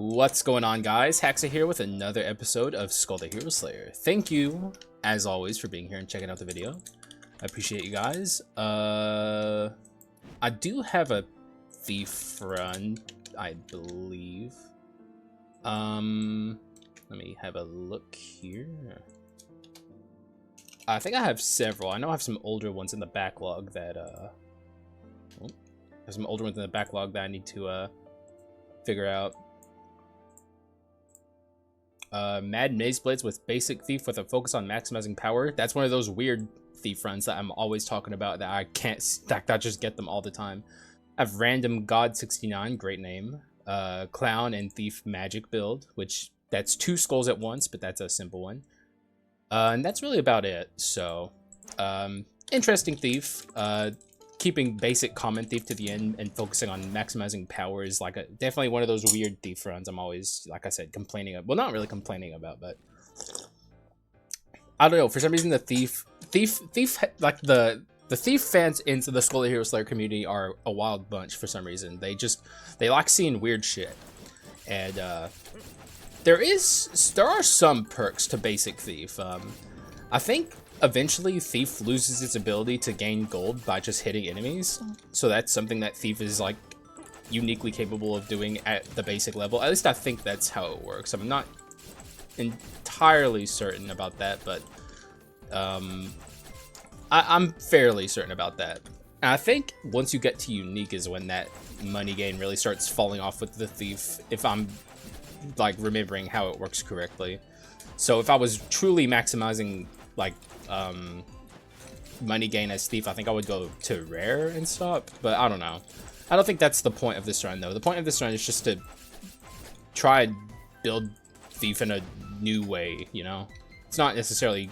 What's going on, guys? Haxa here with another episode of Skul the Hero Slayer. Thank you, as always, for being here and checking out the video. I appreciate you guys. I do have a thief run, I believe. Let me have a look here. I think I have several. I know I have some older ones in the backlog that, there's some older ones in the backlog that I need to, figure out. Mad Maze Blades with basic thief with a focus on maximizing power. That's one of those weird thief runs that I'm always talking about that I can't stack. I just get them all the time. I have Random God 69, great name. Clown and Thief Magic build, which that's 2 skulls at once, but that's a simple one. And that's really about it. So, interesting thief. Keeping basic common thief to the end and focusing on maximizing power is like definitely one of those weird thief runs I'm always, like I said, complaining about. Well, not really complaining about, but I don't know. For some reason, the thief, like the thief fans into the Skul the Hero Slayer community are a wild bunch for some reason. They like seeing weird shit, and there are some perks to basic thief. I think eventually Thief loses its ability to gain gold by just hitting enemies, so that's something that Thief is like uniquely capable of doing at the basic level. At least I think that's how it works. I'm not entirely certain about that, but I'm fairly certain about that. And I think once you get to unique is when that money gain really starts falling off with the Thief, if I'm like remembering how it works correctly. So if I was truly maximizing like money gain as Thief, I think I would go to rare and stop, but I don't know. I don't think that's the point of this run though. The point of this run is just to try and build Thief in a new way, you know? It's not necessarily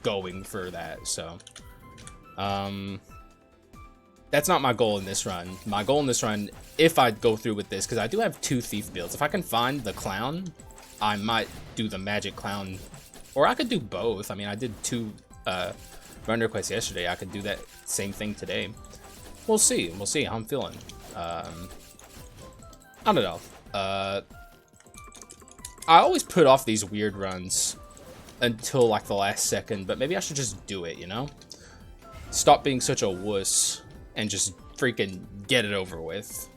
going for that, so that's not my goal in this run. My goal in this run, if I go through with this, because I do have 2 Thief builds, if I can find the Clown, I might do the Magic Clown, or I could do both. I mean, I did 2 run requests yesterday. I could do that same thing today. We'll see. We'll see how I'm feeling. I don't know. I always put off these weird runs until like the last second, but maybe I should just do it, you know? Stop being such a wuss and just freaking get it over with.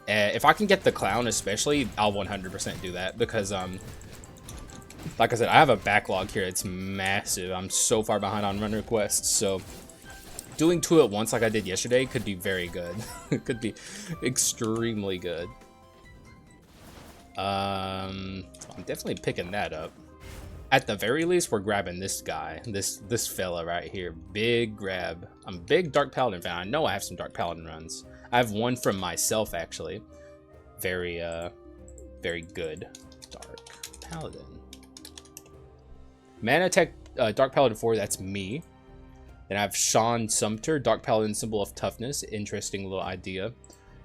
If I can get the Clown especially, I'll 100% do that, because like I said, I have a backlog here. It's massive. I'm so far behind on run requests, so doing 2 at once like I did yesterday could be very good. It could be extremely good. I'm definitely picking that up. At the very least, we're grabbing this guy, this fella right here. Big grab. I'm a big Dark Paladin fan. I know I have some Dark Paladin runs. I have one from myself actually. Very very good Dark Paladin. Manatech, Dark Paladin 4, that's me. Then I have Sean Sumter, Dark Paladin, symbol of toughness. Interesting little idea.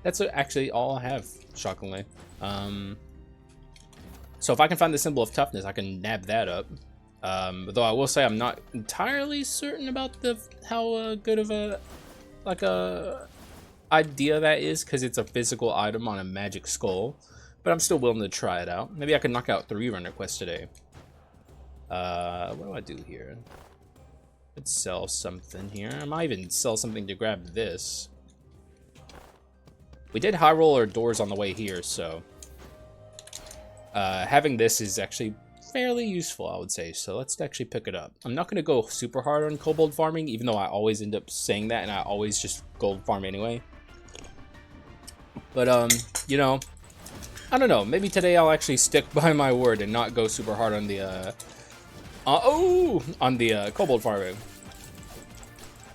That's actually all I have, shockingly. So if I can find the symbol of toughness, I can nab that up. Though I will say I'm not entirely certain about how good of a idea that is, because it's a physical item on a magic skull. But I'm still willing to try it out. Maybe I can knock out 3 run requests today. What do I do here? Let's sell something here. I might even sell something to grab this. We did high roll our doors on the way here, so having this is actually fairly useful, I would say. So let's actually pick it up. I'm not going to go super hard on kobold farming, even though I always end up saying that, and I always just gold farm anyway. But you know, I don't know. Maybe today I'll actually stick by my word and not go super hard on the kobold farming.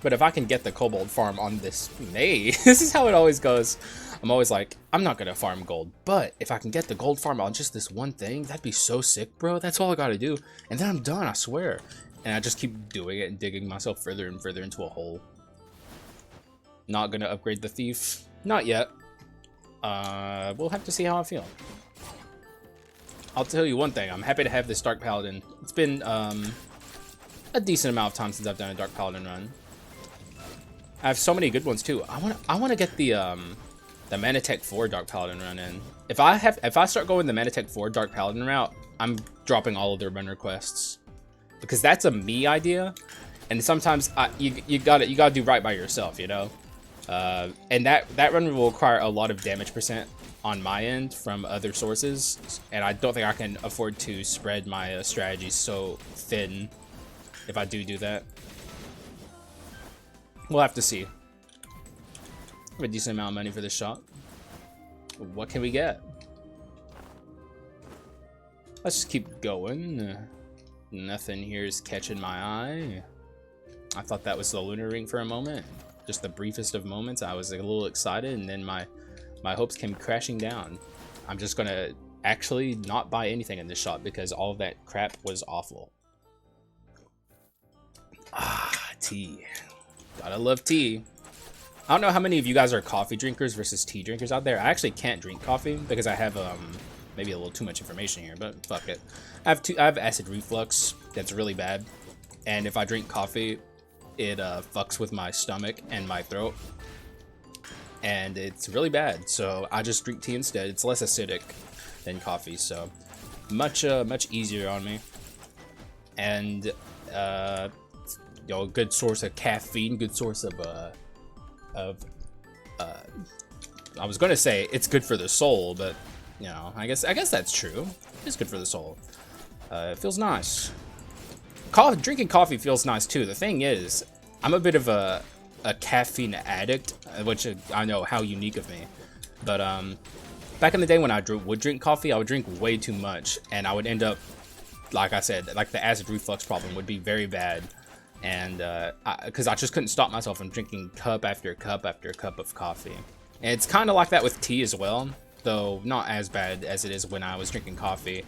But if I can get the kobold farm on this, this is how it always goes. I'm always like, I'm not gonna farm gold, but if I can get the gold farm on just this one thing, that'd be so sick, bro. That's all I gotta do, and then I'm done, I swear. And I just keep doing it and digging myself further and further into a hole. Not gonna upgrade the thief, not yet. We'll have to see how I feel. I'll tell you one thing, I'm happy to have this Dark Paladin. It's been a decent amount of time since I've done a Dark Paladin run. I have so many good ones too. I wanna get the Manatech 4 Dark Paladin run in. If I start going the Manatech 4 Dark Paladin route, I'm dropping all of their run requests because that's a me idea, and sometimes you gotta do right by yourself, you know. And that run will require a lot of damage percent on my end from other sources, and I don't think I can afford to spread my strategies so thin if I do that. We'll have to see. A decent amount of money for this shot. What can we get? Let's just keep going. Nothing here is catching my eye. I thought that was the lunar ring for a moment. Just the briefest of moments. I was a little excited, and then my hopes came crashing down. I'm just gonna actually not buy anything in this shop because all of that crap was awful. Ah, tea. Gotta love tea. I don't know how many of you guys are coffee drinkers versus tea drinkers out there. I actually can't drink coffee because I have maybe a little too much information here, but fuck it. I have acid reflux that's really bad, and if I drink coffee, it fucks with my stomach and my throat, and it's really bad. So I just drink tea instead. It's less acidic than coffee, so much easier on me. And you know, good source of caffeine, good source of I was gonna say it's good for the soul, but you know, I guess that's true. It's good for the soul. It feels nice. Drinking coffee feels nice too. The thing is, I'm a bit of a caffeine addict, which I know how unique of me. But back in the day when I would drink coffee, I would drink way too much, and I would end up, like I said, like the acid reflux problem would be very bad. And because I just couldn't stop myself from drinking cup after cup after cup of coffee. And it's kind of like that with tea as well, though not as bad as it is when I was drinking coffee.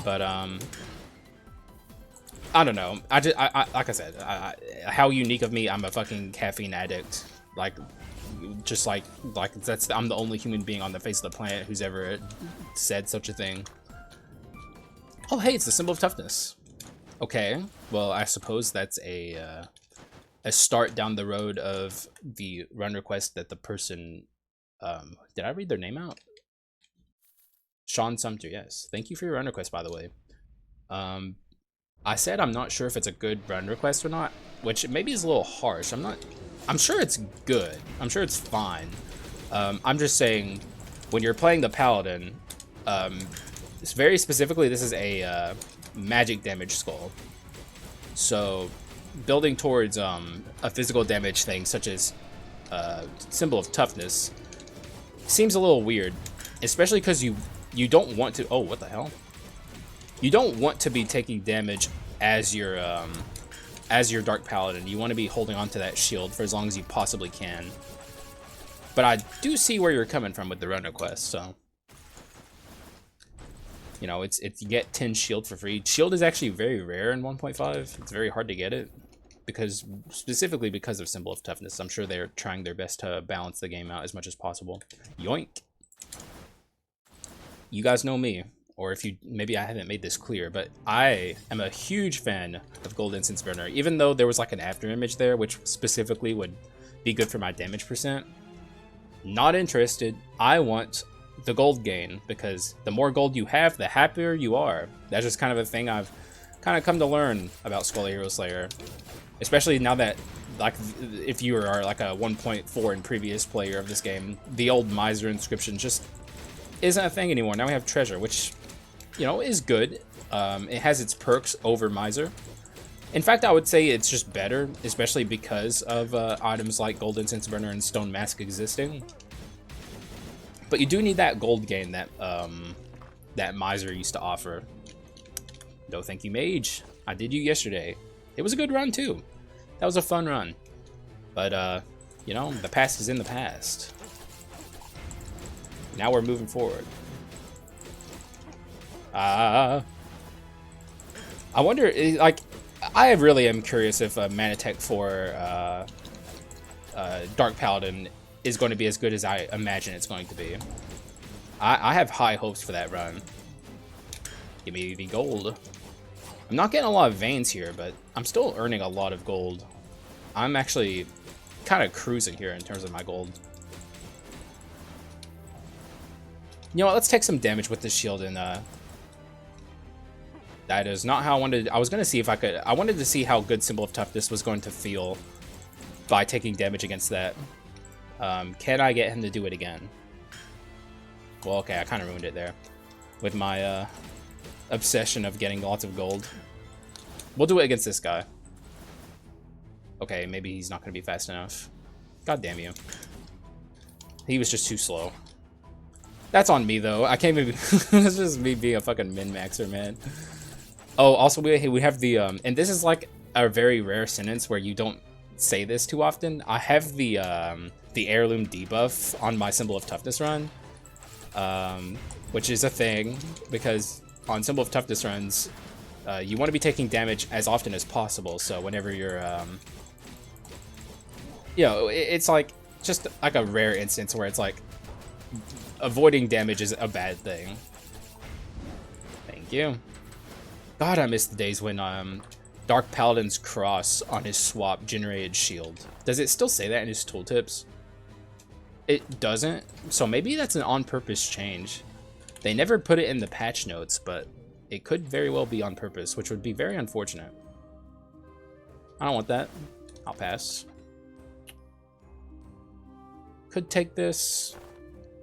But I don't know. Like I said, how unique of me. I'm a fucking caffeine addict. Like, just like I'm the only human being on the face of the planet who's ever said such a thing. Oh, hey, it's the symbol of toughness. Okay, well, I suppose that's a start down the road of the run request that the person, did I read their name out? Sean Sumter, yes. Thank you for your run request, by the way. I said I'm not sure if it's a good run request or not, which maybe is a little harsh. I'm sure it's good. I'm sure it's fine. I'm just saying, when you're playing the Paladin, very specifically, this is a magic damage skull. So building towards a physical damage thing such as symbol of toughness seems a little weird, especially because you don't want to, oh, what the hell, you don't want to be taking damage as your Dark Paladin. You want to be holding on to that shield for as long as you possibly can. But I do see where you're coming from with the run request, so you know, it's you get 10 shield for free. Shield is actually very rare in 1.5. It's very hard to get it specifically because of symbol of toughness. I'm sure they're trying their best to balance the game out as much as possible. Yoink. You guys know me, or if you, maybe I haven't made this clear, but I am a huge fan of Gold Incense Burner, even though there was like an after image there, which specifically would be good for my damage percent. Not interested. I want the gold gain, because the more gold you have, the happier you are. That's just kind of a thing I've kind of come to learn about Skul the Hero Slayer, especially now that, like, if you are like a 1.4 and previous player of this game, the old miser inscription just isn't a thing anymore. Now we have treasure, which, you know, is good. It has its perks over miser. In fact, I would say it's just better, especially because of items like Gold Incense Burner and Stone Mask existing. But you do need that gold gain that that miser used to offer. No thank you, mage. I did you yesterday. It was a good run too. That was a fun run. But you know, the past is in the past. Now we're moving forward. I wonder, like, I really am curious if Manatech for Dark Paladin is going to be as good as I imagine it's going to be. I have high hopes for that run. Give me the gold. I'm not getting a lot of veins here, but I'm still earning a lot of gold. I'm actually kind of cruising here in terms of my gold. You know what, let's take some damage with this shield and that is not how I wanted. I was gonna see if I could. I wanted to see how good Symbol of Toughness was going to feel by taking damage against that. Can I get him to do it again? Well, okay, I kind of ruined it there with my obsession of getting lots of gold. We'll do it against this guy. Okay, maybe he's not gonna be fast enough. God damn you. He was just too slow. That's on me though. I can't even. This is me being a fucking min-maxer, man. Oh, also we have the and this is like a very rare sentence where you don't say this too often. I have the heirloom debuff on my Symbol of Toughness run, which is a thing because on Symbol of Toughness runs, you want to be taking damage as often as possible. So whenever you're, you know, it's like just like a rare instance where it's like avoiding damage is a bad thing. Thank you. God, I miss the days when Dark Paladin's cross on his swap generated shield. Does it still say that in his tooltips? It doesn't, so maybe that's an on-purpose change. They never put it in the patch notes, but it could very well be on purpose, which would be very unfortunate. I don't want that. I'll pass. Could take this.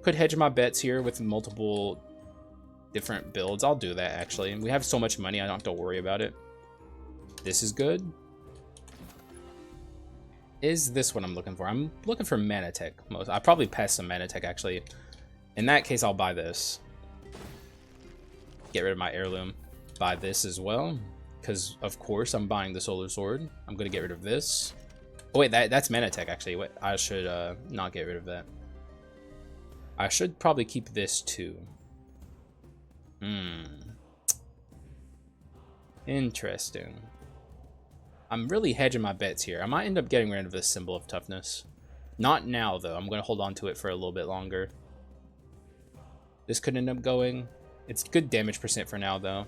Could hedge my bets here with multiple different builds. I'll do that, actually. We have so much money, I don't have to worry about it. This is good. Is this what I'm looking for? I'm looking for Manatech. I probably passed some Manatech, actually. In that case, I'll buy this. Get rid of my heirloom. Buy this as well, because of course I'm buying the Solar Sword. I'm gonna get rid of this. Oh wait, that's Manatech, actually. Wait, I should not get rid of that. I should probably keep this too. Interesting. I'm really hedging my bets here. I might end up getting rid of this Symbol of Toughness. Not now, though. I'm going to hold on to it for a little bit longer. This could end up going. It's good damage percent for now, though.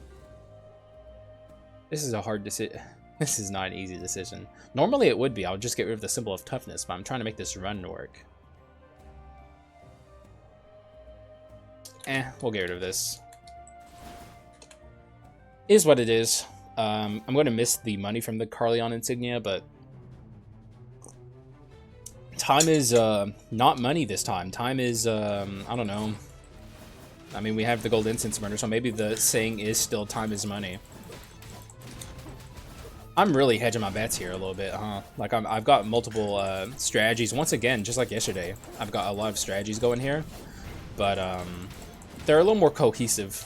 This is a hard decision. This is not an easy decision. Normally it would be. I would just get rid of the Symbol of Toughness, but I'm trying to make this run work. We'll get rid of this. Is what it is. I'm going to miss the money from the Carleon insignia, but time is not money this time. Time is, I don't know. I mean, we have the gold incense burner, so maybe the saying is still time is money. I'm really hedging my bets here a little bit, huh? Like, I've got multiple strategies. Once again, just like yesterday, I've got a lot of strategies going here, but they're a little more cohesive.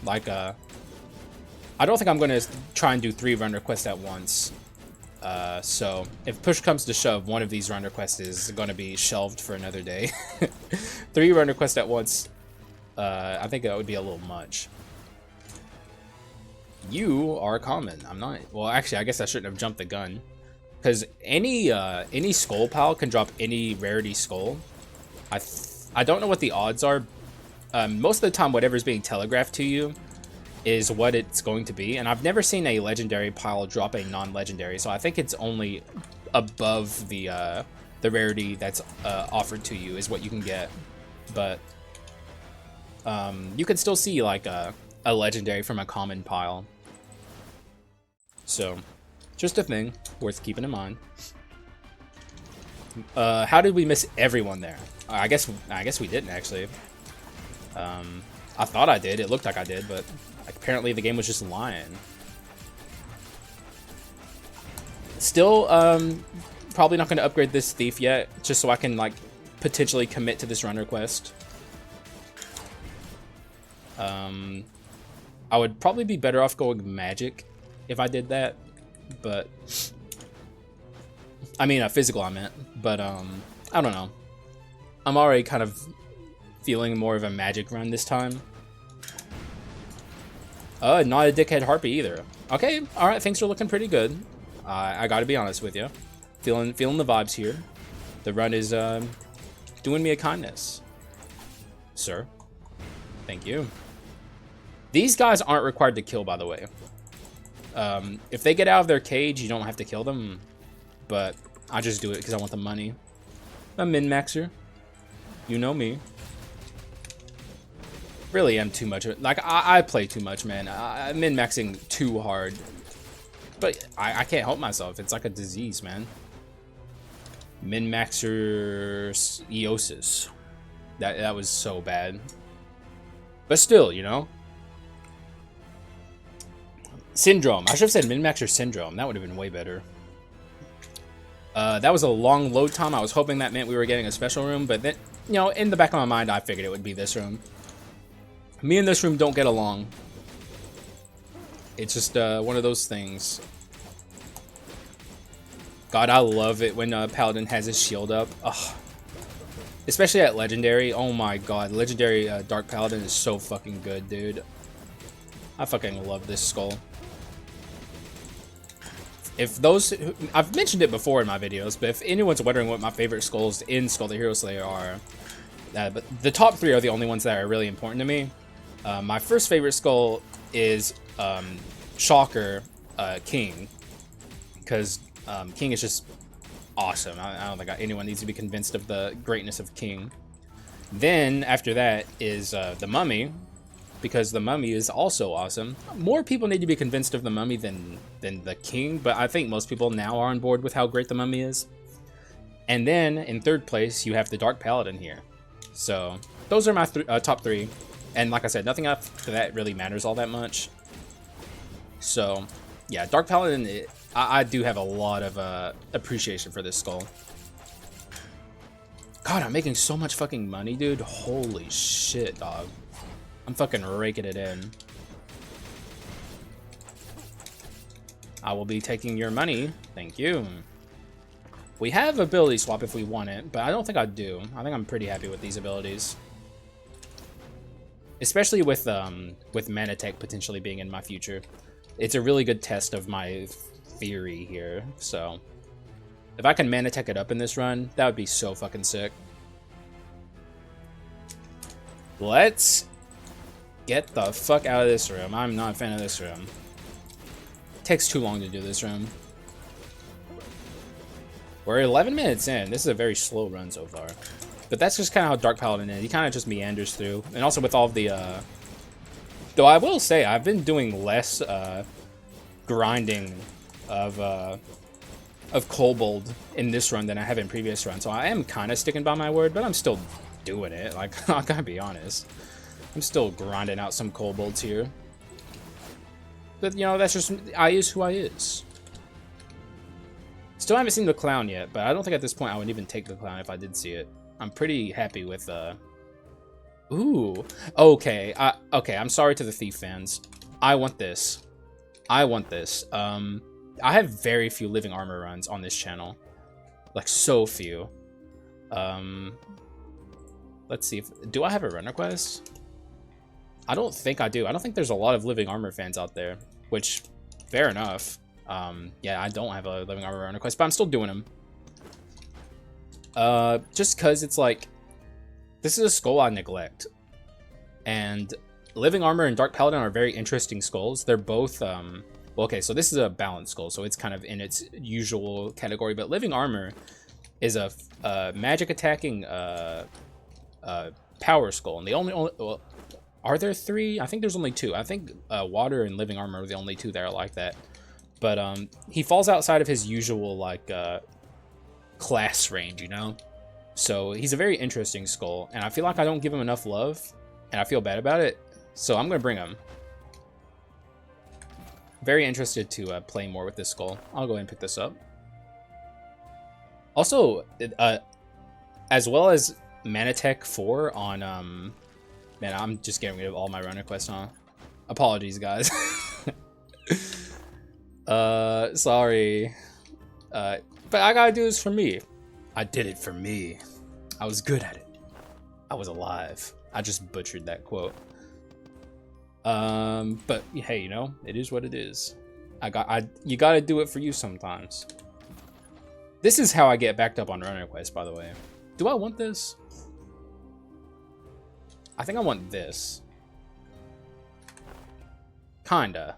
Like, I don't think I'm going to try and do 3 run requests at once. So if push comes to shove, one of these run requests is going to be shelved for another day. 3 run requests at once, I think that would be a little much. You are common. I'm not. Well, actually, I guess I shouldn't have jumped the gun, because any skull pal can drop any rarity skull. I don't know what the odds are. Most of the time, whatever's being telegraphed to you is what it's going to be, and I've never seen a legendary pile drop a non-legendary, so I think it's only above the rarity that's offered to you is what you can get. But you could still see like a legendary from a common pile, so just a thing worth keeping in mind. How did we miss everyone there? I guess we didn't, actually. I thought I did. It looked like I did, but apparently the game was just lying. Still, probably not going to upgrade this thief yet, just so I can like potentially commit to this run request. I would probably be better off going magic if I did that, but I mean physical I meant, but I don't know. I'm already kind of feeling more of a magic run this time. Not a dickhead harpy either. Okay, all right, things are looking pretty good. I gotta be honest with you, feeling the vibes here. The run is doing me a kindness, sir. Thank you. These guys aren't required to kill, by the way. If they get out of their cage, you don't have to kill them, but I just do it because I want the money. A min-maxer. You know me. Really am too much. Like, I play too much, man. I'm min-maxing too hard. But I can't help myself. It's like a disease, man. Min-maxer eosis. That was so bad. But still, you know. Syndrome. I should have said min-maxer syndrome. That would have been way better. That was a long load time. I was hoping that meant we were getting a special room, but then, you know, in the back of my mind, I figured it would be this room. Me and this room don't get along. It's just one of those things. God, I love it when Paladin has his shield up. Ugh. Especially at Legendary. Oh my god, Legendary Dark Paladin is so fucking good, dude. I fucking love this skull. If those... I've mentioned it before in my videos, but if anyone's wondering what my favorite skulls in Skul the Hero Slayer are, but the top 3 are the only ones that are really important to me. My first favorite skull is Shocker King, because King is just awesome. I don't think anyone needs to be convinced of the greatness of King. Then after that is the Mummy, because the Mummy is also awesome. More people need to be convinced of the Mummy than the King, but I think most people now are on board with how great the Mummy is. And then in third place you have the Dark Paladin here. So those are my top 3. And like I said, nothing after that really matters all that much. So yeah, Dark Paladin, I do have a lot of appreciation for this skull. God, I'm making so much fucking money, dude. Holy shit, dog. I'm fucking raking it in. I will be taking your money. Thank you. We have ability swap if we want it, but I don't think I do. I think I'm pretty happy with these abilities. Especially with Manatech potentially being in my future. It's a really good test of my theory here, so if I can Manatech it up in this run, that would be so fucking sick. Let's get the fuck out of this room. I'm not a fan of this room. It takes too long to do this room. We're 11 minutes in. This is a very slow run so far. But that's just kind of how Dark Paladin is. He kind of just meanders through. And also with all of the... Though I will say, I've been doing less grinding of Kobold in this run than I have in previous runs. So I am kind of sticking by my word, but I'm still doing it. Like, I gotta be honest. I'm still grinding out some Kobolds here. But, you know, that's just... I is who I is. Still haven't seen the Clown yet, but I don't think at this point I would even take the Clown if I did see it. I'm pretty happy with, Ooh. Okay. Okay, I'm sorry to the Thief fans. I want this. I want this. I have very few living armor runs on this channel. Like, so few. Let's see if... Do I have a run request? I don't think I do. I don't think there's a lot of living armor fans out there. Which, fair enough. Yeah, I don't have a living armor run request, but I'm still doing them. Just because it's like... This is a skull I neglect. And living armor and Dark Paladin are very interesting skulls. They're both... Well, okay, so this is a balanced skull, so it's kind of in its usual category. But living armor is a magic attacking power skull. And the only well, are there 3? I think there's only 2. I think water and living armor are the only 2 that are like that. But he falls outside of his usual like class range, you know. So he's a very interesting skull, and I feel like I don't give him enough love, and I feel bad about it. So I'm gonna bring him. Very interested to play more with this skull. I'll go ahead and pick this up. Also, as well as Manatech 4 on man, I'm just getting rid of all my run requests, huh? Apologies, guys. Sorry. But I gotta do this for me. I did it for me. I was good at it. I was alive. I just butchered that quote. But hey, you know, it is what it is. You gotta do it for you sometimes. This is how I get backed up on run requests, by the way. Do I want this? I think I want this. Kinda.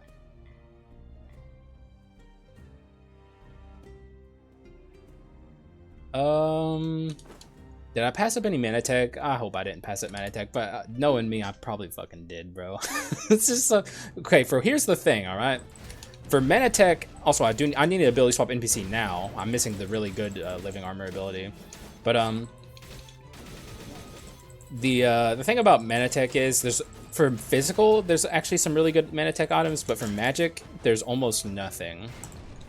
Did I pass up any Manatech? I hope I didn't pass up Manatech, but knowing me, I probably fucking did, bro. It's just so... Okay, here's the thing, alright? For Manatech, also, I need an ability swap NPC now. I'm missing the really good living armor ability. But, the thing about Manatech is, for physical, there's actually some really good Manatech items, but for magic, there's almost nothing.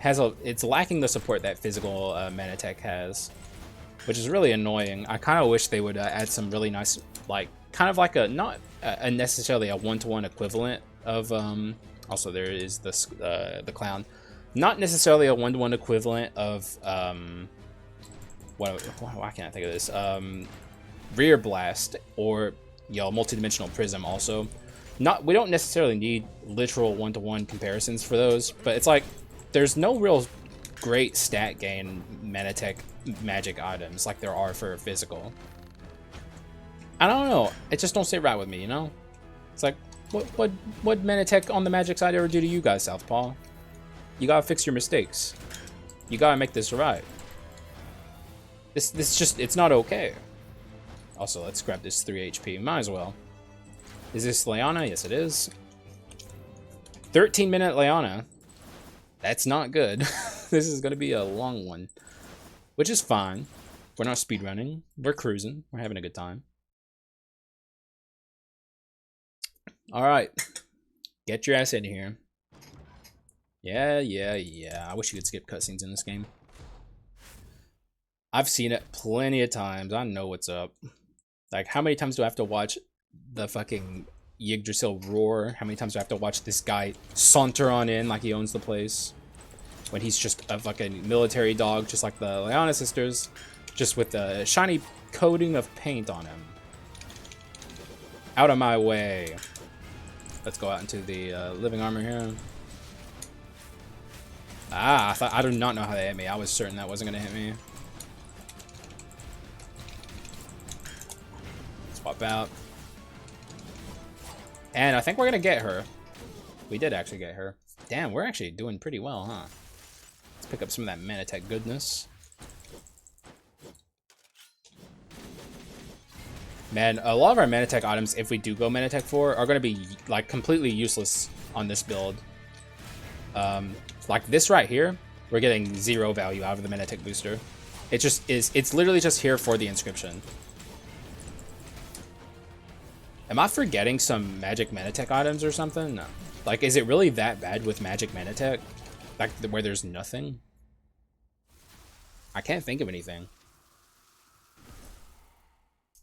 It's lacking the support that physical Manatech has, which is really annoying. I kind of wish they would add some really nice, like, kind of like not necessarily a one-to-one equivalent of, also there is the clown. Not necessarily a one-to-one equivalent of, why can't I think of this? Rear Blast or, multi-dimensional prism also. We don't necessarily need literal one-to-one comparisons for those, but it's like, there's no real great stat gain Manatech magic items like there are for physical. I don't know. It just don't sit right with me, you know? It's like, what Manatech on the magic side ever do to you guys, Southpaw? You gotta fix your mistakes. You gotta make this right. It's not okay. Also, let's grab this 3 HP. Might as well. Is this Leona? Yes, it is. 13-minute Leona. That's not good. This is gonna be a long one. Which is fine. We're not speedrunning. We're cruising. We're having a good time. Alright. Get your ass in here. Yeah. I wish you could skip cutscenes in this game. I've seen it plenty of times. I know what's up. Like, how many times do I have to watch the fucking Yggdrasil roar? How many times do I have to watch this guy saunter on in like he owns the place? When he's just a fucking military dog, just like the Leona sisters, just with a shiny coating of paint on him. Out of my way. Let's go out into the living armor here. Ah, I do not know how they hit me. I was certain that wasn't gonna hit me. Swap out. And I think we're gonna get her. We did actually get her. Damn, we're actually doing pretty well, huh? Let's pick up some of that Manatech goodness. Man, a lot of our Manatech items, if we do go Manatech 4, are going to be, like, completely useless on this build. Like this right here, we're getting 0 value out of the Manatech booster. It just is, it's literally just here for the inscription. Am I forgetting some magic Manatech items or something? No. Like, is it really that bad with magic Manatech? Like, where there's nothing? I can't think of anything.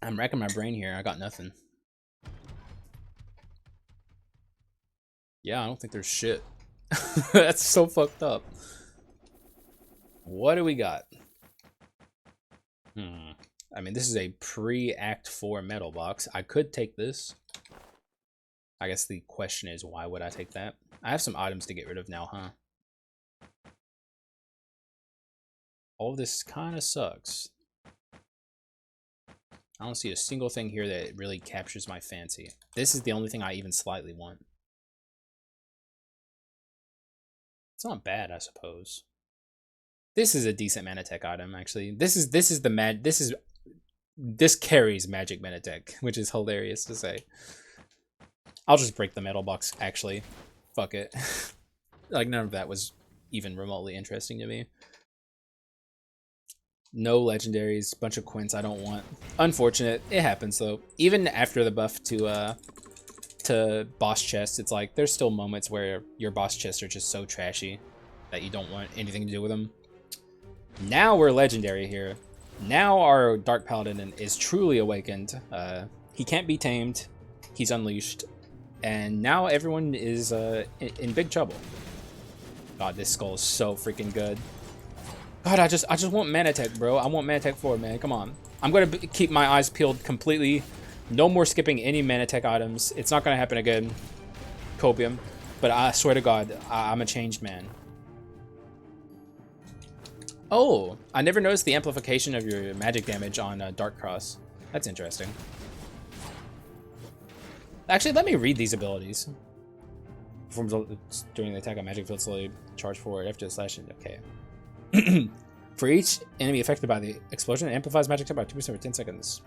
I'm racking my brain here. I got nothing. Yeah, I don't think there's shit. That's so fucked up. What do we got? I mean, this is a pre-Act 4 metal box. I could take this. I guess the question is, why would I take that? I have some items to get rid of now, huh? All of this kind of sucks. I don't see a single thing here that really captures my fancy. This is the only thing I even slightly want. It's not bad, I suppose. This is a decent Manatech item, actually. This carries magic Manatech, which is hilarious to say. I'll just break the metal box, actually. Fuck it. Like, none of that was even remotely interesting to me. No legendaries, bunch of quints I don't want. Unfortunate, it happens though. Even after the buff to boss chests, it's like there's still moments where your boss chests are just so trashy that you don't want anything to do with them. Now we're legendary here. Now our Dark Paladin is truly awakened. He can't be tamed. He's unleashed. And now everyone is in big trouble. God, this skull is so freaking good. God, I just want Manatech, bro. I want Manatech 4, man. Come on. I'm going to keep my eyes peeled completely. No more skipping any Manatech items. It's not going to happen again. Copium. But I swear to God, I'm a changed man. Oh, I never noticed the amplification of your magic damage on Dark Cross. That's interesting. Actually, let me read these abilities. Performs during the attack, a magic field slowly charge forward after the slash. Okay. For each enemy affected by the explosion, it amplifies magic attack by 2% for 10 seconds.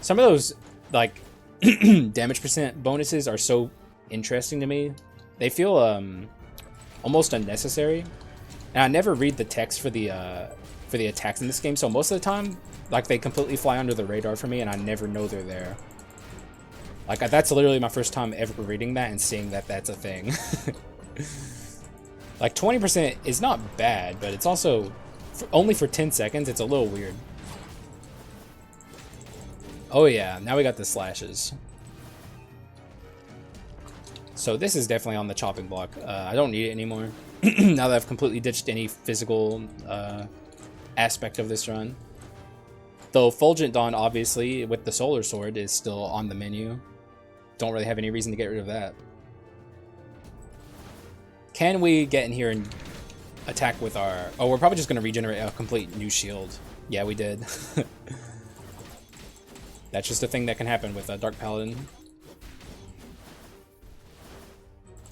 Some of those, like, damage percent bonuses are so interesting to me. They feel almost unnecessary. And I never read the text for the attacks in this game, so most of the time, like, they completely fly under the radar for me, and I never know they're there. Like, that's literally my first time ever reading that and seeing that that's a thing. Like, 20% is not bad, but it's also, only for 10 seconds, it's a little weird. Oh yeah, now we got the slashes. So this is definitely on the chopping block. I don't need it anymore. Now that I've completely ditched any physical aspect of this run. Though Fulgent Dawn, obviously, with the Solar Sword, is still on the menu. Don't really have any reason to get rid of that. Can we get in here and attack with our... Oh, we're probably just going to regenerate a complete new shield. Yeah, we did. That's just a thing that can happen with a Dark Paladin.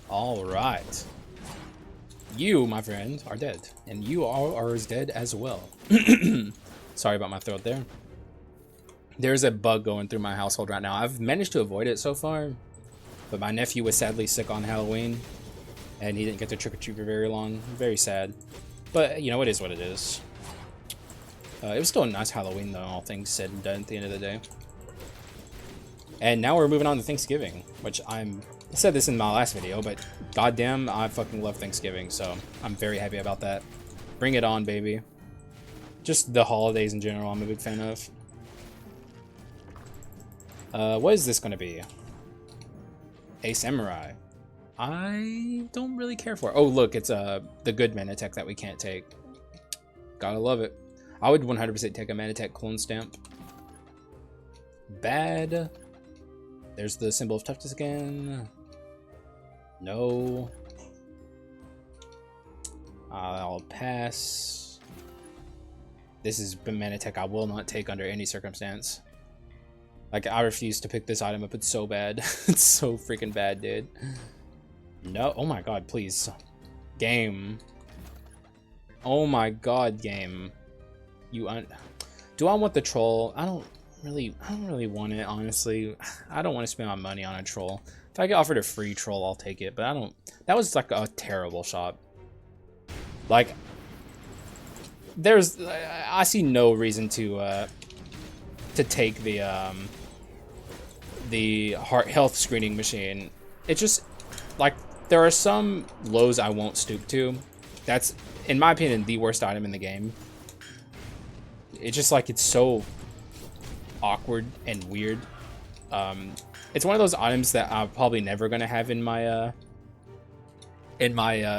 Alright. You, my friend, are dead. And you are as dead as well. Sorry about my throat there. There's a bug going through my household right now. I've managed to avoid it so far, but my nephew was sadly sick on Halloween, and he didn't get to trick-or-treat for very long. Very sad. But, you know, it is what it is. It was still a nice Halloween, though, all things said and done at the end of the day. And now we're moving on to Thanksgiving, which I said this in my last video, but goddamn, I fucking love Thanksgiving, so I'm very happy about that. Bring it on, baby. Just the holidays in general, I'm a big fan of. What is this going to be? A samurai. I don't really care for it. Oh, look, it's the good Manatech that we can't take. Gotta love it. I would 100% take a Manatech clone stamp. Bad. There's the symbol of toughness again. No. I'll pass. This is Manatech I will not take under any circumstance. Like, I refuse to pick this item up. It's so bad. It's so freaking bad, dude. No. Oh my god, please. Game. Oh my god, game. Do I want the troll? I don't really want it, honestly. I don't want to spend my money on a troll. If I get offered a free troll, I'll take it, but I don't. That was like a terrible shot. Like, I see no reason to take the health screening machine. It just, like, there are some lows I won't stoop to. That's, in my opinion, the worst item in the game. It's just like, it's so awkward and weird. It's one of those items that I'm probably never gonna have in my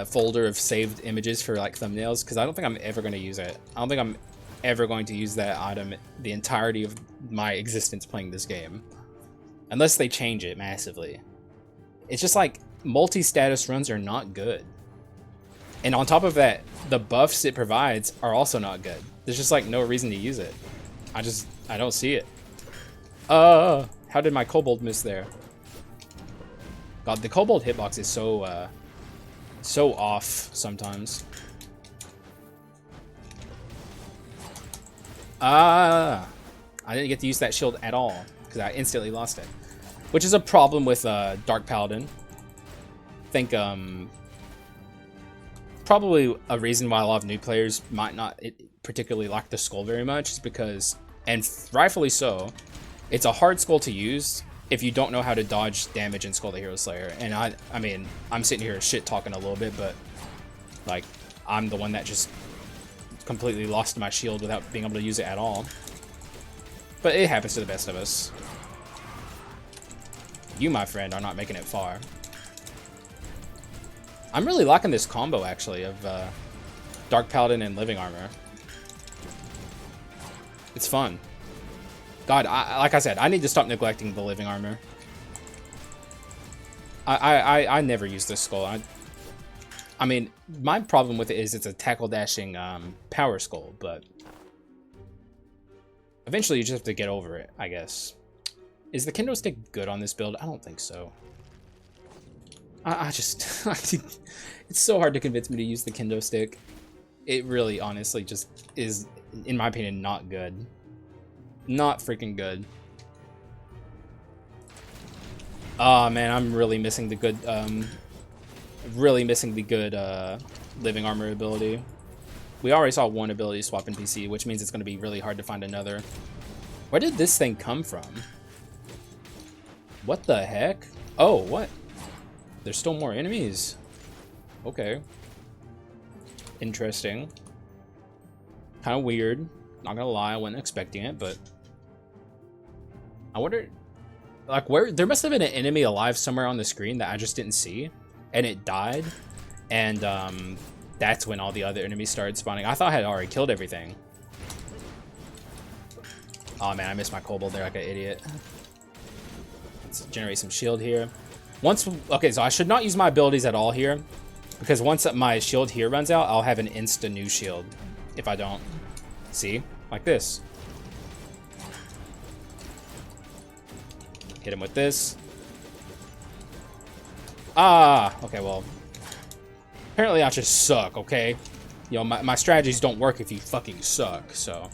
folder of saved images for like thumbnails, because I don't think I'm ever gonna use it. I don't think I'm ever going to use that item the entirety of my existence playing this game, unless they change it massively. It's just like, multi-status runs are not good, and on top of that, the buffs it provides are also not good. There's just like no reason to use it. I don't see it. How did my kobold miss there? God, the kobold hitbox is so so off sometimes. I didn't get to use that shield at all because I instantly lost it, which is a problem with Dark Paladin. I think probably a reason why a lot of new players might not particularly like the skull very much is because, and rightfully so, it's a hard skull to use if you don't know how to dodge damage in Skul the Hero Slayer. And I mean, I'm sitting here shit talking a little bit, but like, I'm the one that just completely lost my shield without being able to use it at all. But it happens to the best of us. You, my friend, are not making it far. I'm really liking this combo, actually, of Dark Paladin and Living Armor. It's fun. God, like I said, I need to stop neglecting the Living Armor. I never use this skull. I mean, my problem with it is it's a tackle dashing power skull, but eventually you just have to get over it, I guess. Is the kendo stick good on this build? I don't think so. I just, it's so hard to convince me to use the kendo stick. It really, honestly, just is, in my opinion, not good. Not freaking good. Oh man, I'm really missing the good, living armor ability. We already saw one ability swap in PC, which means it's going to be really hard to find another. Where did this thing come from? What the heck? Oh, what? There's still more enemies. Okay. Interesting. Kind of weird. Not gonna lie, I wasn't expecting it, but I wonder, like, where there must have been an enemy alive somewhere on the screen that I just didn't see, and it died, and that's when all the other enemies started spawning. I thought I had already killed everything. Oh man, I missed my kobold there like an idiot. Let's generate some shield here. Okay, so I should not use my abilities at all here, because once my shield here runs out, I'll have an insta new shield if I don't. See? Like this. Hit him with this. Ah! Okay, well. Apparently I just suck, okay? You know, my strategies don't work if you fucking suck, so.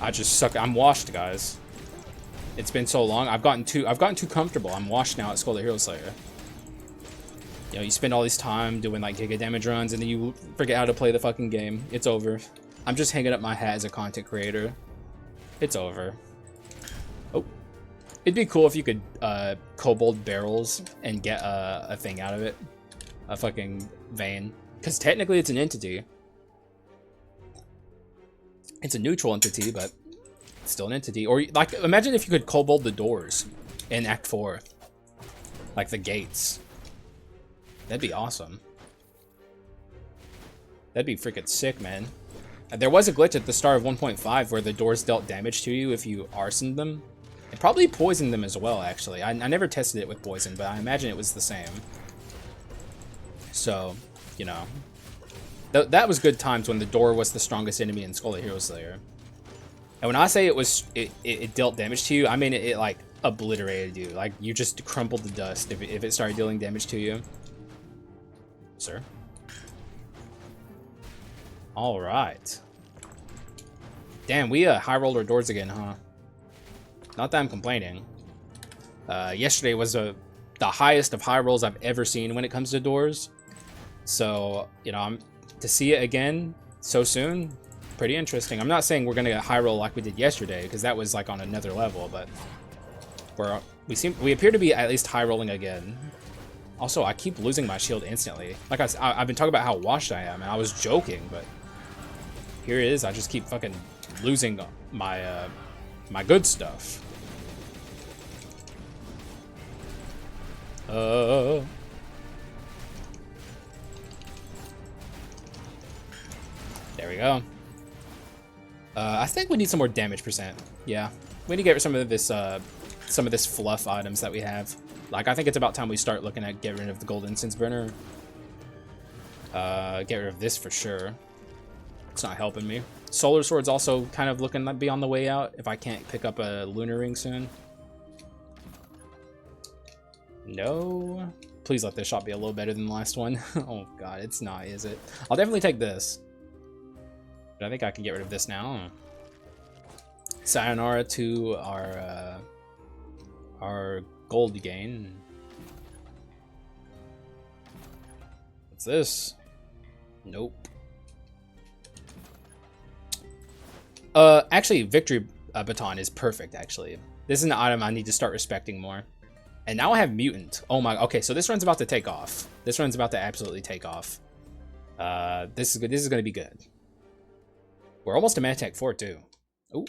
I just suck. I'm washed, guys. It's been so long. I've gotten too comfortable. I'm washed now at Skul the Hero Slayer. You know, you spend all this time doing like giga damage runs and then you forget how to play the fucking game. It's over. I'm just hanging up my hat as a content creator. It's over. Oh. It'd be cool if you could kobold barrels and get a thing out of it. A fucking vein. Because technically it's an entity. It's a neutral entity, but it's still an entity. Or, like, imagine if you could kobold the doors in Act 4. Like the gates. That'd be awesome. That'd be freaking sick, man. There was a glitch at the start of 1.5 where the doors dealt damage to you if you arsoned them. It probably poisoned them as well, actually. I never tested it with poison, but I imagine it was the same. So, you know. That was good times when the door was the strongest enemy in Skul the Hero Slayer. And when I say it dealt damage to you, I mean it like obliterated you. Like you just crumpled to dust if it started dealing damage to you. Sir. All right. Damn, we high rolled our doors again, huh? Not that I'm complaining. Yesterday was the highest of high rolls I've ever seen when it comes to doors. So, you know, to see it again so soon, pretty interesting. I'm not saying we're gonna get high roll like we did yesterday, because that was like on another level, but we appear to be at least high rolling again. Also, I keep losing my shield instantly. Like I've been talking about how washed I am, and I was joking, but here it is. I just keep fucking losing my my good stuff. There we go. I think we need some more damage percent. Yeah, we need to get some of this fluff items that we have. Like, I think it's about time we start looking at get rid of the gold incense burner. Get rid of this for sure. It's not helping me. Solar sword's also kind of looking to be on the way out if I can't pick up a lunar ring soon. No. Please let this shot be a little better than the last one. Oh god, it's not, is it? I'll definitely take this. But I think I can get rid of this now. Sayonara to our gold gain. What's this? Nope. Actually, victory baton is perfect, actually. This is an item I need to start respecting more. And now I have mutant. Oh my, okay, so this run's about to take off. This run's about to absolutely take off. This is good. This is gonna be good. We're almost to Manatech 4 too. Oh,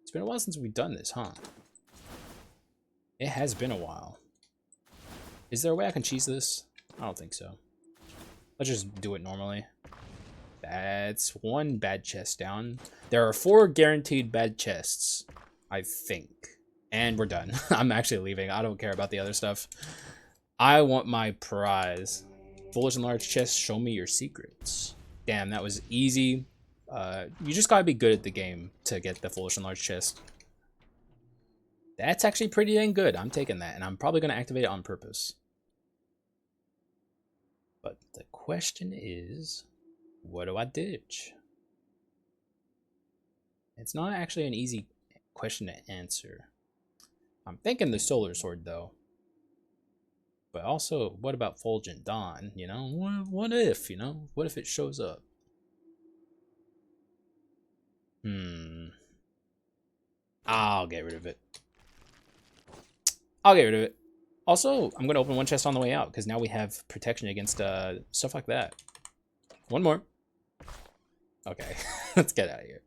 it's been a while since we've done this, huh? It has been a while. Is there a way I can cheese this? I don't think so. Let's just do it normally. That's one bad chest down. There are 4 guaranteed bad chests, I think. And we're done. I'm actually leaving. I don't care about the other stuff. I want my prize. Foolish and large chests, show me your secrets. Damn, that was easy. You just gotta be good at the game to get the foolish and large chest. That's actually pretty dang good. I'm taking that, and I'm probably gonna activate it on purpose. But the question is, What do I ditch? It's not actually an easy question to answer. I'm thinking the Solar Sword, though. But also, what about Fulgent Dawn? You know, what if, you know? What if it shows up? I'll get rid of it. I'll get rid of it. Also, I'm going to open one chest on the way out, because now we have protection against stuff like that. One more. Okay, let's get out of here.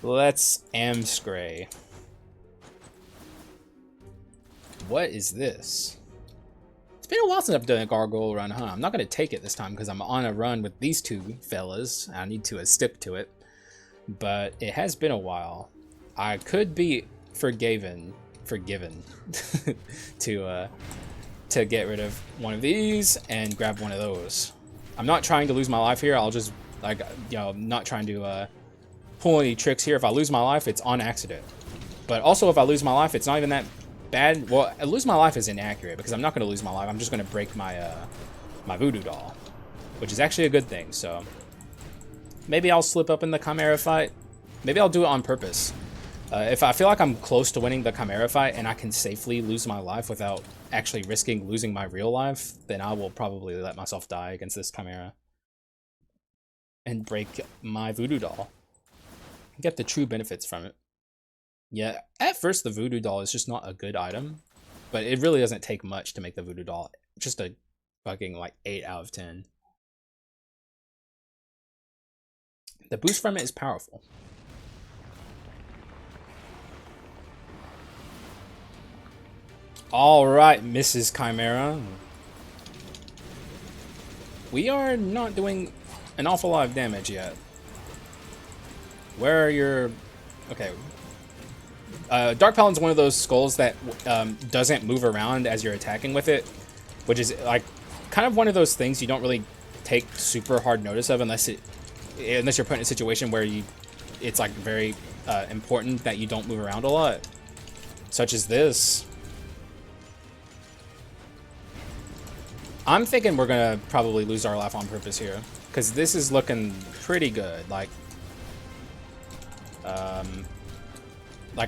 Let's Amscray. What is this? It's been a while since I've done a gargoyle run, huh? I'm not going to take it this time because I'm on a run with these two fellas. I need to stick to it. But it has been a while. I could be forgiven to get rid of one of these and grab one of those. I'm not trying to lose my life here. I'll just, like, you know, not trying to pull any tricks here. If I lose my life, it's on accident. But also, if I lose my life, it's not even that bad. Well, lose my life is inaccurate because I'm not going to lose my life. I'm just going to break my my voodoo doll, which is actually a good thing. So maybe I'll slip up in the Chimera fight. Maybe I'll do it on purpose. If I feel like I'm close to winning the Chimera fight and I can safely lose my life without actually risking losing my real life, then I will probably let myself die against this Chimera and break my voodoo doll. Get the true benefits from it. Yeah, at first the voodoo doll is just not a good item, but it really doesn't take much to make the voodoo doll just a fucking like 8 out of 10. The boost from it is powerful. All right, Mrs. Chimera. We are not doing an awful lot of damage yet. Where are your... Okay. Dark Paladin's one of those skulls that doesn't move around as you're attacking with it, which is like kind of one of those things you don't really take super hard notice of unless you're put in a situation where it's like very important that you don't move around a lot, such as this. I'm thinking we're gonna probably lose our life on purpose here, because this is looking pretty good. Like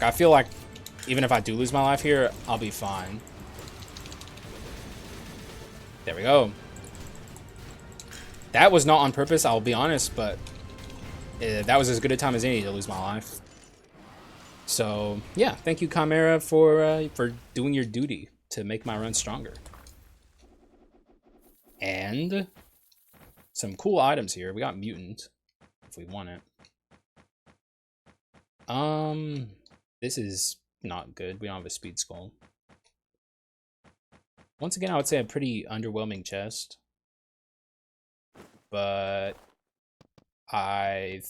I feel like even if I do lose my life here, I'll be fine. There we go. That was not on purpose, I'll be honest, but that was as good a time as any to lose my life. So yeah, thank you, Chimera, for doing your duty to make my run stronger. And some cool items here. We got mutant if we want it. This is not good. We don't have a speed skull. Once again, I would say a pretty underwhelming chest. But I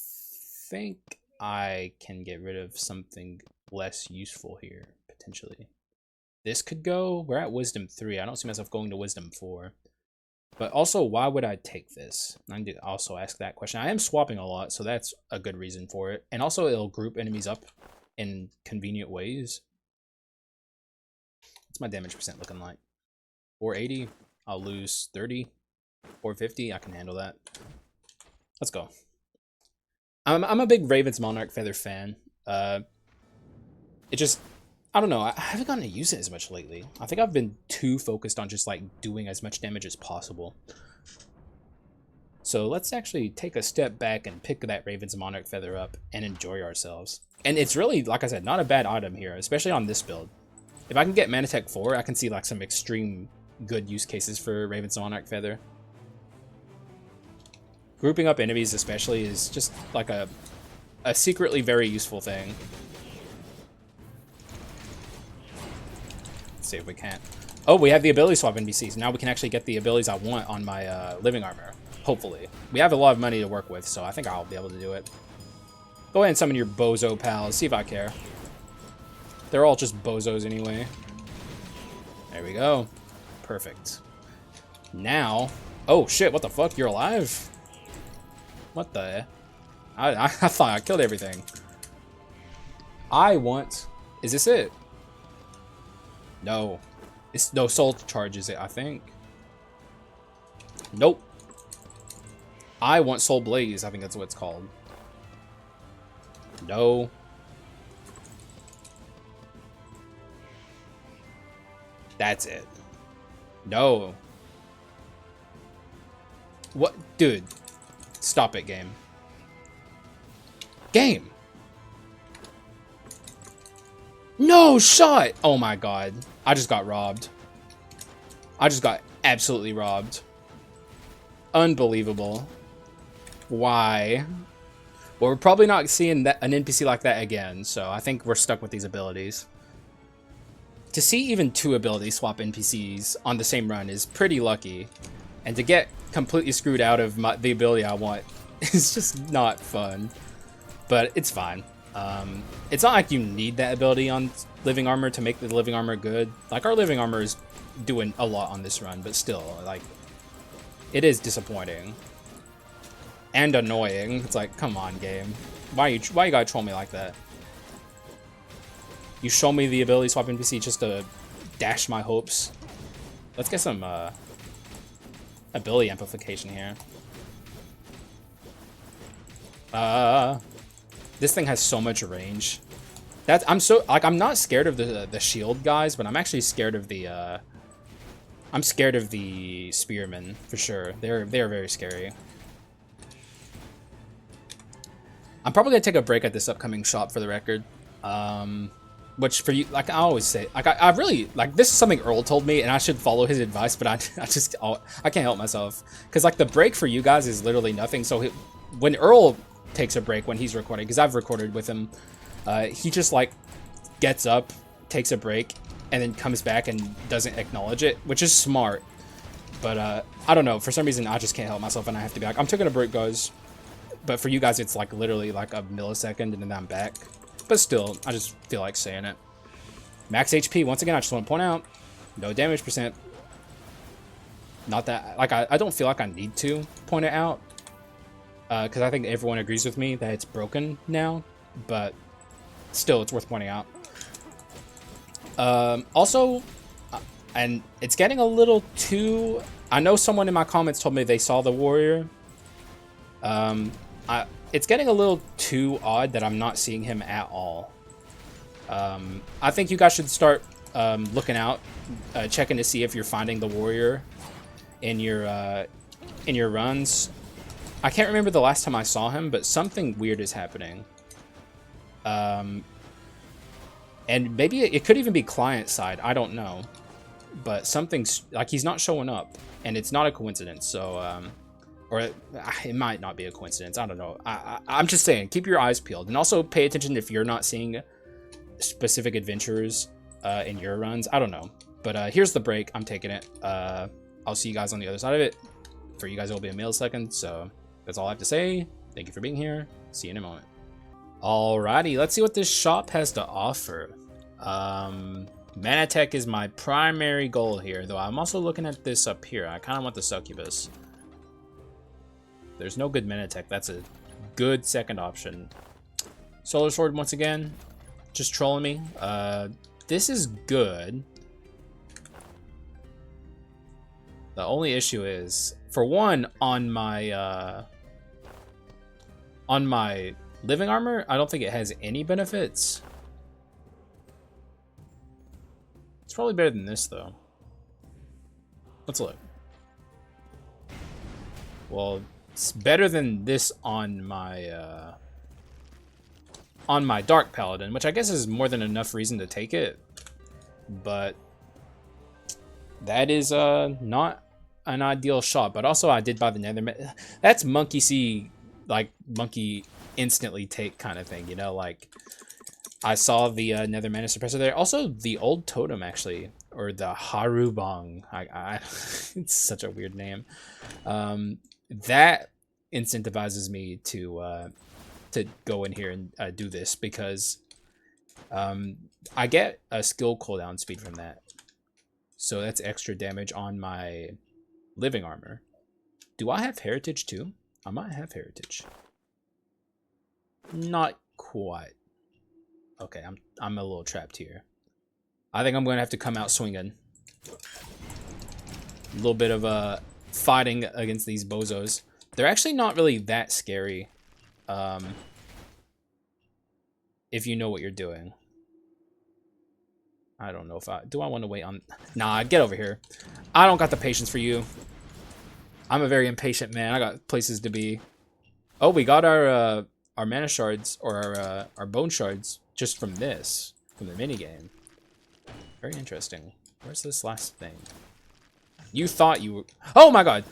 think I can get rid of something less useful here, potentially. This could go. We're at Wisdom 3. I don't see myself going to Wisdom 4. But also, why would I take this? I need to also ask that question. I am swapping a lot, so that's a good reason for it. And also, it'll group enemies up in convenient ways. What's my damage percent looking like? 480. I'll lose 30. 450. I can handle that. Let's go. I'm a big Raven's Monarch Feather fan. It just... I don't know, I haven't gotten to use it as much lately. I think I've been too focused on just like doing as much damage as possible. So let's actually take a step back and pick that Raven's Monarch Feather up and enjoy ourselves. And it's really, like I said, not a bad item here, especially on this build. If I can get Manatech 4, I can see like some extreme good use cases for Raven's Monarch Feather. Grouping up enemies especially is just like a secretly very useful thing. See if we can't. Oh, we have the ability swap NPCs. Now we can actually get the abilities I want on my living armor. Hopefully. We have a lot of money to work with, so I think I'll be able to do it. Go ahead and summon your bozo pals. See if I care. They're all just bozos anyway. There we go. Perfect. Now... Oh, shit. What the fuck? You're alive? What the... I thought I killed everything. I want... Is this it? No. It's no soul charges it, I think. Nope. I want Soul Blaze. I think that's what it's called. No. That's it. No. What? Dude. Stop it, game. Game. No shot. Oh my god. I just got robbed. I just got absolutely robbed. Unbelievable. Why? Well, we're probably not seeing that, an NPC like that again, so I think we're stuck with these abilities. To see even 2 ability swap NPCs on the same run is pretty lucky. And to get completely screwed out of the ability I want is just not fun. But it's fine. It's not like you need that ability on Living Armor to make the Living Armor good. Like, our Living Armor is doing a lot on this run, but still, like, it is disappointing. And annoying. It's like, come on, game. Why you gotta troll me like that? You show me the ability swap NPC just to dash my hopes. Let's get some ability amplification here. This thing has so much range. I'm not scared of the shield guys, but I'm actually scared of the I'm scared of the spearmen for sure. They're very scary. I'm probably gonna take a break at this upcoming shop for the record. Which for you, like I always say, like I really like this is something Earl told me, and I should follow his advice, but I can't help myself because like the break for you guys is literally nothing. So when Earl takes a break when he's recording, because I've recorded with him, he just like gets up, takes a break, and then comes back and doesn't acknowledge it, which is smart. But I don't know, for some reason I just can't help myself, and I have to be like, I'm taking a break, guys. But for you guys, it's like literally like a millisecond, and then I'm back. But still, I just feel like saying it. Max HP, once again, I just want to point out, no damage percent. Not that, like, I don't feel like I need to point it out. Because I think everyone agrees with me that it's broken now. But still, it's worth pointing out. Also, and it's getting a little too... I know someone in my comments told me they saw the warrior. It's getting a little too odd that I'm not seeing him at all. I think you guys should start looking out, checking to see if you're finding the warrior in your runs. I can't remember the last time I saw him, but something weird is happening. And maybe it could even be client side. I don't know, but something's like he's not showing up, and it's not a coincidence. So. Or it might not be a coincidence. I don't know. I'm just saying, keep your eyes peeled. And also pay attention if you're not seeing specific adventurers in your runs. I don't know. But here's the break. I'm taking it. I'll see you guys on the other side of it. For you guys, it will be a millisecond. So that's all I have to say. Thank you for being here. See you in a moment. Alrighty, let's see what this shop has to offer. Manatech is my primary goal here, though I'm also looking at this up here. I kind of want the succubus. There's no good Manatech. That's a good second option. Solar Sword once again. Just trolling me. This is good. The only issue is, for one, on my living armor, I don't think it has any benefits. It's probably better than this, though. Let's look. Well, it's better than this on my Dark Paladin, which I guess is more than enough reason to take it. But that is not an ideal shot. But also, I did buy the Nether. That's monkey see, like monkey instantly take kind of thing, you know. Like I saw the Nether Mana Suppressor there. Also, the old totem actually, or the Harubang. It's such a weird name. That incentivizes me to go in here and do this because I get a skill cooldown speed from that. So that's extra damage on my living armor. Do I have heritage too? I might have heritage. Not quite. Okay, I'm a little trapped here. I think I'm gonna have to come out swinging. A little bit of fighting against these bozos. They're actually not really that scary. If you know what you're doing. I don't know if I want to wait on. Nah, get over here. I don't got the patience for you. I'm a very impatient man. I got places to be. Oh, we got our mana shards or our bone shards just from the minigame. Very interesting. Where's this last thing? You thought you were. Oh my god.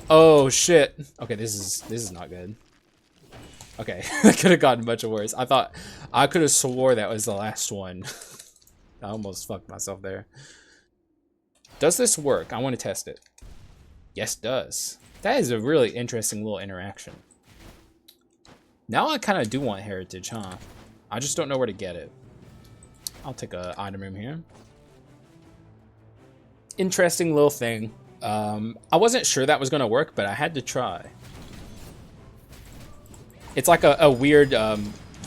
Oh shit. Okay, this is not good. Okay, that could have gotten much worse. I could have swore that was the last one. I almost fucked myself there. Does this work? I want to test it. Yes, it does. That is a really interesting little interaction. Now I kind of do want heritage, huh? I just don't know where to get it. I'll take a item room here. Interesting little thing. I wasn't sure that was going to work, but I had to try. It's like a weird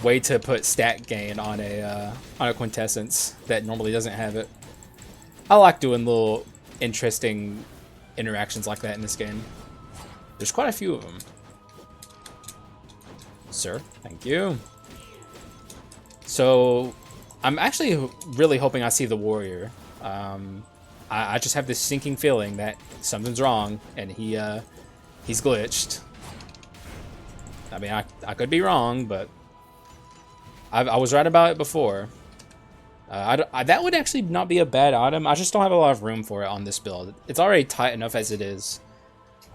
way to put stat gain on a quintessence that normally doesn't have it. I like doing little interesting interactions like that in this game. There's quite a few of them. Sir, thank you. So I'm actually really hoping I see the warrior. I just have this sinking feeling that something's wrong and he's glitched. I mean, I could be wrong, but I was right about it before. That would actually not be a bad item. I just don't have a lot of room for it on this build. It's already tight enough as it is.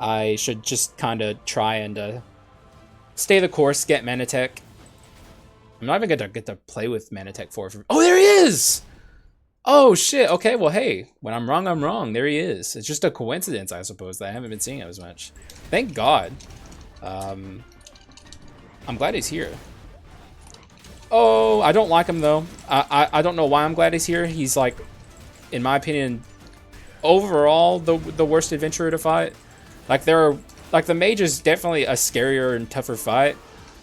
I should just kind of try and stay the course, get Manatech. I'm not even gonna get to play with Manatech 4. Oh, there he is! Oh, shit. Okay, well, hey. When I'm wrong, I'm wrong. There he is. It's just a coincidence, I suppose, that I haven't been seeing him as much. Thank God. I'm glad he's here. Oh, I don't like him, though. I don't know why I'm glad he's here. He's, like, in my opinion, overall, the worst adventurer to fight. Like, the mage is definitely a scarier and tougher fight,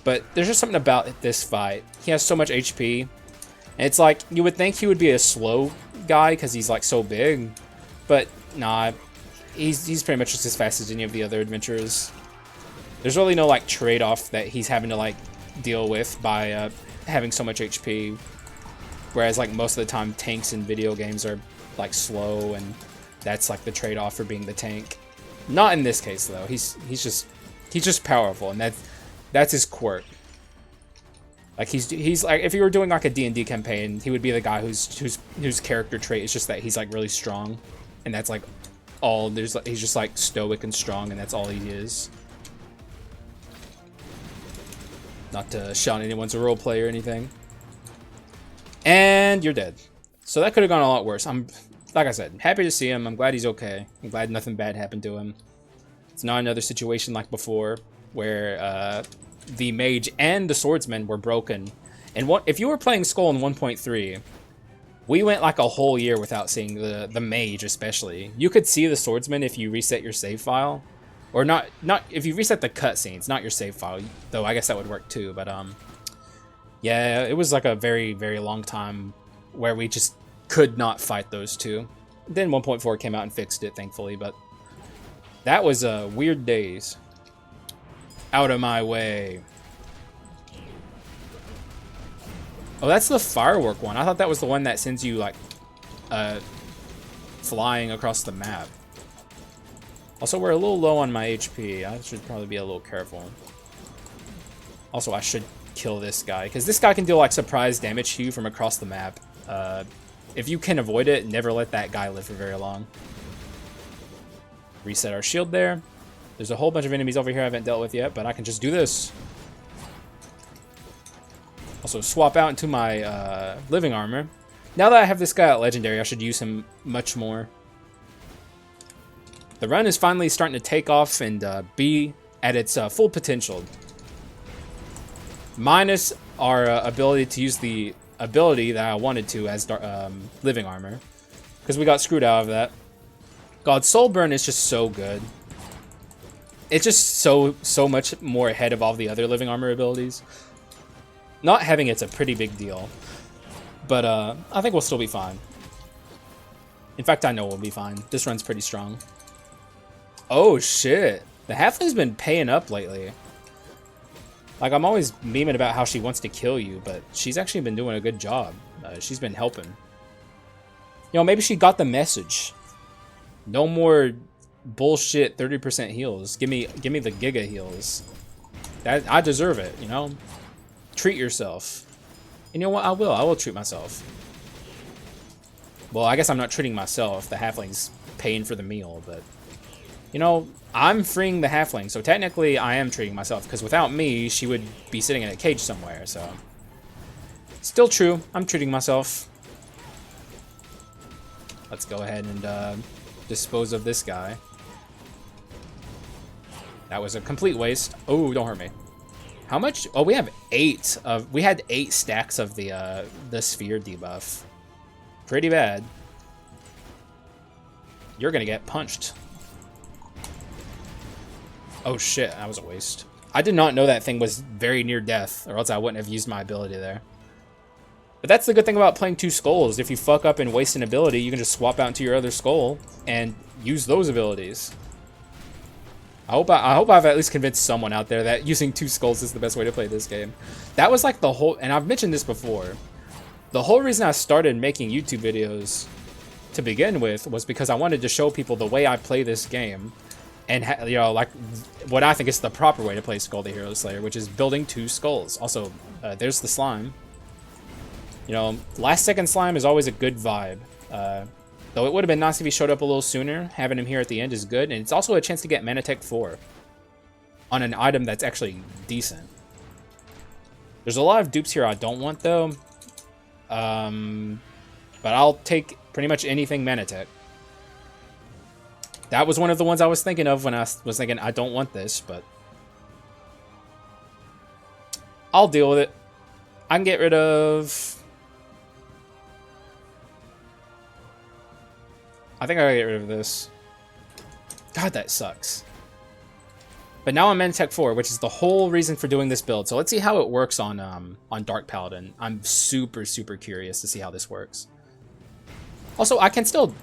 but there's just something about this fight. He has so much HP, and it's like, you would think he would be a slow guy because he's, like, so big, but nah, he's pretty much just as fast as any of the other adventurers. There's really no, like, trade-off that he's having to, like, deal with by having so much HP, whereas, like, most of the time tanks in video games are, like, slow, and that's, like, the trade-off for being the tank. Not in this case, though. He's just powerful, and that's his quirk. Like, he's like, if you were doing like a D&D campaign, he would be the guy whose character trait is just that he's like really strong, and that's like all there's. He's just like stoic and strong, and that's all he is. Not to shout anyone's a role play or anything. And you're dead. So that could have gone a lot worse. Like I said, happy to see him. I'm glad he's okay. I'm glad nothing bad happened to him. It's not another situation like before where the mage and the swordsman were broken. And if you were playing Skul in 1.3, we went like a whole year without seeing the mage especially. You could see the swordsman if you reset your save file. Or not if you reset the cutscenes, not your save file. Though I guess that would work too. But yeah, it was like a very, very long time where we just could not fight those two. Then 1.4 came out and fixed it, thankfully, but that was weird days. Out of my way. Oh, that's the firework one. I thought that was the one that sends you, like, flying across the map. Also, we're a little low on my HP. I should probably be a little careful. Also, I should kill this guy, because this guy can deal, like, surprise damage to you from across the map. If you can avoid it, never let that guy live for very long. Reset our shield there. There's a whole bunch of enemies over here I haven't dealt with yet, but I can just do this. Also, swap out into my living armor. Now that I have this guy at Legendary, I should use him much more. The run is finally starting to take off and be at its full potential. Minus our ability to use the ability that I wanted to as living armor, because we got screwed out of that. God, Soul Burn is just so good. It's just so much more ahead of all the other living armor abilities. Not having it's a pretty big deal, but I think we'll still be fine. In fact, I know we'll be fine. This run's pretty strong. Oh shit! The halfling's been paying up lately. Like, I'm always memeing about how she wants to kill you, but she's actually been doing a good job. She's been helping. You know, maybe she got the message. No more bullshit 30% heals. Give me the giga heals. I deserve it, you know? Treat yourself. And you know what? I will treat myself. Well, I guess I'm not treating myself. The halfling's paying for the meal, but... You know, I'm freeing the halfling, so technically I am treating myself, because without me, she would be sitting in a cage somewhere, so... Still true. I'm treating myself. Let's go ahead and dispose of this guy. That was a complete waste. Oh, don't hurt me. How much? Oh, we have 8 of... We had 8 stacks of the sphere debuff. Pretty bad. You're gonna get punched. Oh shit, that was a waste. I did not know that thing was very near death, or else I wouldn't have used my ability there. But that's the good thing about playing 2 skulls. If you fuck up and waste an ability, you can just swap out into your other skull and use those abilities. I hope I've at least convinced someone out there that using 2 skulls is the best way to play this game. That was like the whole, and I've mentioned this before, the whole reason I started making YouTube videos to begin with was because I wanted to show people the way I play this game. And, you know, like, what I think is the proper way to play Skul the Hero Slayer, which is building 2 skulls. Also, there's the slime. You know, last second slime is always a good vibe. Though it would have been nice if he showed up a little sooner. Having him here at the end is good. And it's also a chance to get Manatech 4 on an item that's actually decent. There's a lot of dupes here I don't want, though. But I'll take pretty much anything Manatech. That was one of the ones I was thinking of when I was thinking, I don't want this, but... I'll deal with it. I can get rid of... I think I gotta get rid of this. God, that sucks. But now I'm Manatech 4, which is the whole reason for doing this build. So let's see how it works on Dark Paladin. I'm super, super curious to see how this works. Also, I can still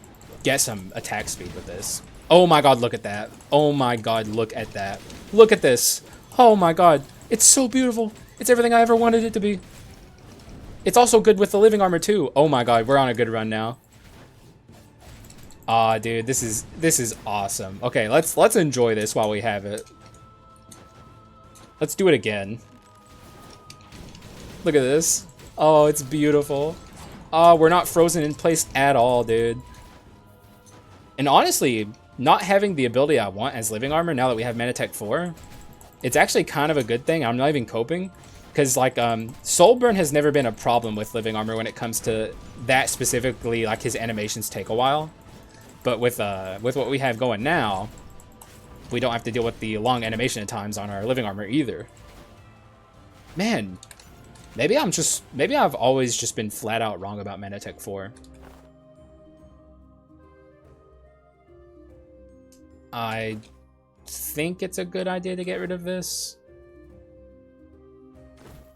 get some attack speed with this. Oh my god, look at that. Oh my god, look at that. Look at this. Oh my god. It's so beautiful. It's everything I ever wanted it to be. It's also good with the living armor too. Oh my god, we're on a good run now. Ah, dude, this is awesome. Okay, let's enjoy this while we have it. Let's do it again. Look at this. Oh, it's beautiful. Oh, we're not frozen in place at all, dude. And honestly, not having the ability I want as living armor now that we have Manatech 4, it's actually kind of a good thing. I'm not even coping. Because, like, Soulburn has never been a problem with living armor when it comes to that specifically. Like, his animations take a while. But with what we have going now, we don't have to deal with the long animation times on our living armor either. Man, maybe I've always just been flat out wrong about Manatech 4. I think it's a good idea to get rid of this.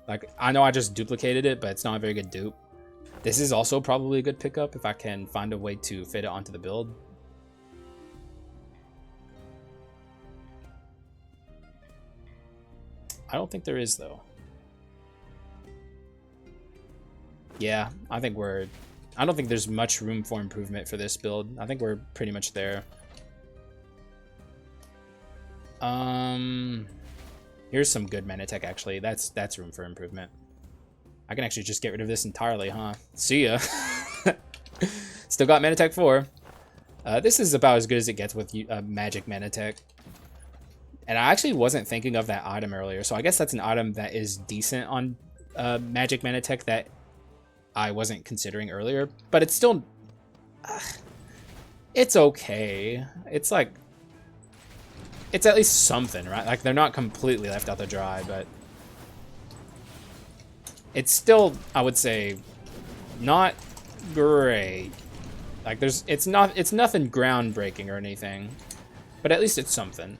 Like, I know I just duplicated it, but it's not a very good dupe. This is also probably a good pickup if I can find a way to fit it onto the build. I don't think there is, though. Yeah, I don't think there's much room for improvement for this build. I think we're pretty much there. Here's some good Manatech, actually. That's room for improvement. I can actually just get rid of this entirely, huh? See ya. Still got Manatech 4. This is about as good as it gets with Magic Manatech. And I actually wasn't thinking of that item earlier, so I guess that's an item that is decent on Magic Manatech that I wasn't considering earlier. But it's still... it's okay. It's like... It's at least something, right? Like, they're not completely left out to dry, but... It's still, I would say, not great. Like, it's nothing groundbreaking or anything. But at least it's something.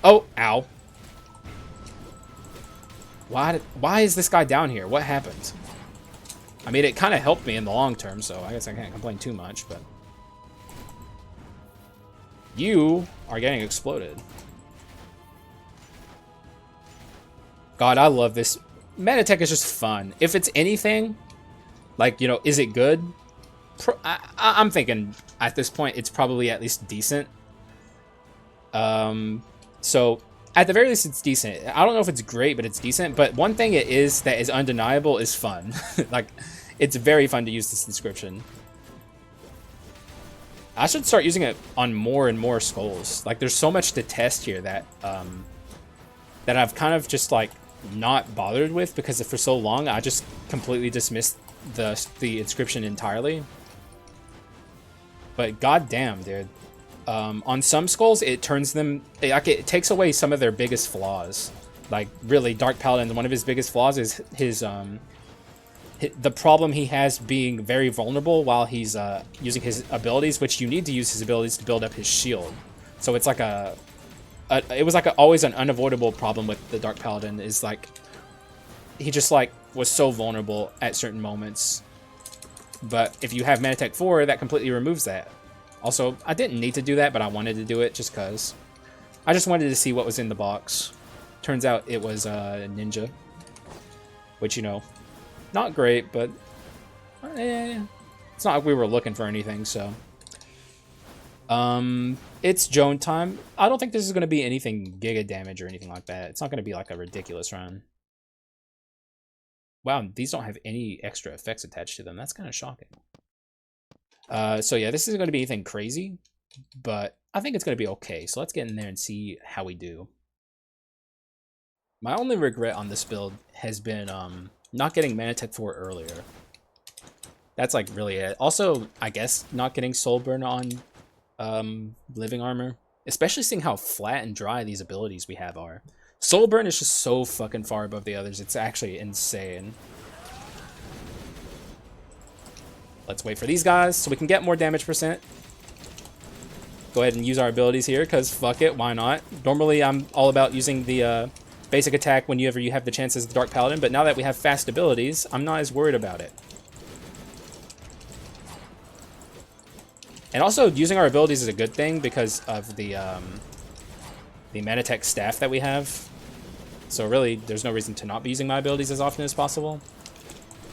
Oh, ow. Why is this guy down here? What happened? I mean, it kind of helped me in the long term, so I guess I can't complain too much, but... You are getting exploded. God, I love this. Manatech is just fun. If it's anything, like, you know, is it good? I'm thinking at this point it's probably at least decent. So at the very least it's decent. I don't know if it's great, but it's decent. But one thing it is that is undeniable is fun. Like, it's very fun to use this inscription. I should start using it on more and more skulls. Like, there's so much to test here that that I've kind of just like not bothered with, because for so long I just completely dismissed the inscription entirely. But goddamn, dude, on some skulls it turns them, it takes away some of their biggest flaws. Like, really, Dark Paladin, one of his biggest flaws is the problem he has being very vulnerable while he's using his abilities, which you need to use his abilities to build up his shield. So it's like it was like always an unavoidable problem with the Dark Paladin, is like he just like was so vulnerable at certain moments. But if you have Manatech 4, that completely removes that. Also, I didn't need to do that, but I wanted to do it just because. I just wanted to see what was in the box. Turns out it was Ninja, which, you know, not great, but it's not like we were looking for anything, so. It's Joan time. I don't think this is going to be anything giga damage or anything like that. It's not going to be like a ridiculous run. Wow, these don't have any extra effects attached to them. That's kind of shocking. So yeah, this isn't going to be anything crazy, but I think it's going to be okay. So let's get in there and see how we do. My only regret on this build has been not getting Manatech 4 earlier. That's like really it. Also, I guess not getting Soul Burn on Living Armor, especially seeing how flat and dry these abilities we have are. Soul Burn is just so fucking far above the others. It's actually insane. Let's wait for these guys so we can get more damage percent. Go ahead and use our abilities here, because fuck it, why not? Normally I'm all about using the basic attack whenever you have the chance as the Dark Paladin, but now that we have fast abilities, I'm not as worried about it. And also, using our abilities is a good thing because of the Manatech staff that we have. So really, there's no reason to not be using my abilities as often as possible.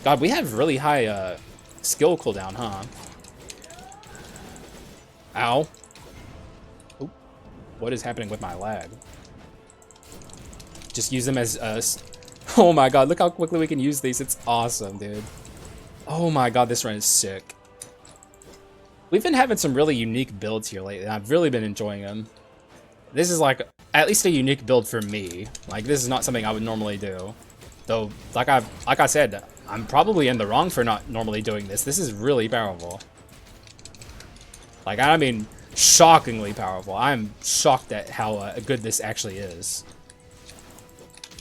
God, we have really high skill cooldown, huh? Ow. Oop. What is happening with my lag? Just use them as oh my god, look how quickly we can use these. It's awesome, dude. Oh my god, this run is sick. We've been having some really unique builds here lately. I've really been enjoying them. This is like at least a unique build for me. Like, this is not something I would normally do. Though, like I said, I'm probably in the wrong for not normally doing this. This is really powerful. Like, I mean, shockingly powerful. I'm shocked at how good this actually is.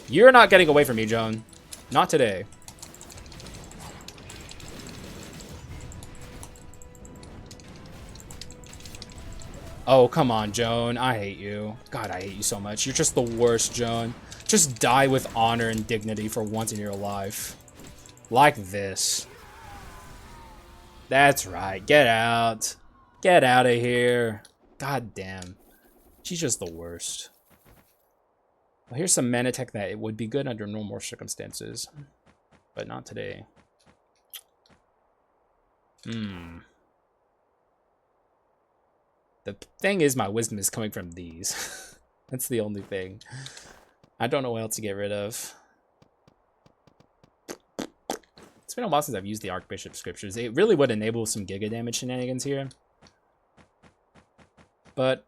You're not getting away from me, Joan. Not today. Oh, come on, Joan. I hate you. God, I hate you so much. You're just the worst, Joan. Just die with honor and dignity for once in your life. Like this. That's right. Get out. Get out of here. God damn. She's just the worst. Well, here's some Manatech that it would be good under normal circumstances. But not today. The thing is, my wisdom is coming from these. That's the only thing. I don't know what else to get rid of. It's been a while since I've used the Archbishop Scriptures. It really would enable some Giga damage shenanigans here. But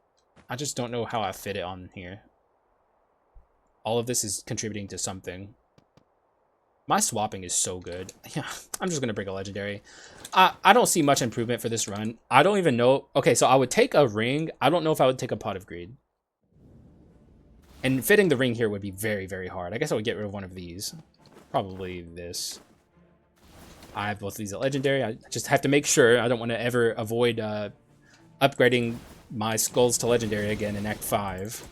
I just don't know how I fit it on here. All of this is contributing to something. My swapping is so good. Yeah, I'm just going to bring a legendary. I don't see much improvement for this run. I don't even know. Okay, so I would take a ring. I don't know if I would take a Pot of Greed. And fitting the ring here would be very, very hard. I guess I would get rid of one of these. Probably this. I have both of these at legendary. I just have to make sure. I don't want to ever avoid upgrading my skulls to legendary again in Act 5.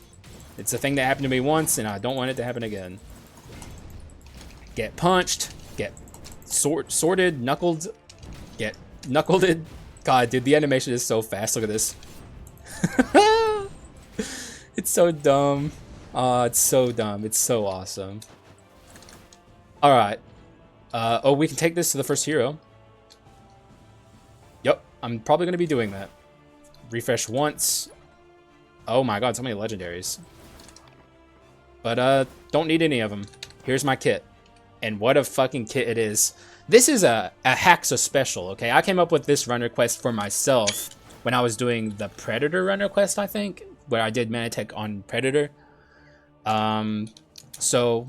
It's a thing that happened to me once, and I don't want it to happen again. Get punched. Get sorted, knuckled. Get knuckled. God, dude, the animation is so fast. Look at this. It's so dumb. Oh, it's so dumb. It's so awesome. All right. Oh, we can take this to the first hero. Yep, I'm probably going to be doing that. Refresh once. Oh my god, so many legendaries. But, don't need any of them. Here's my kit. And what a fucking kit it is. This is a Haxa special, okay? I came up with this run request for myself when I was doing the Predator run request, I think, where I did Manatech on Predator. So,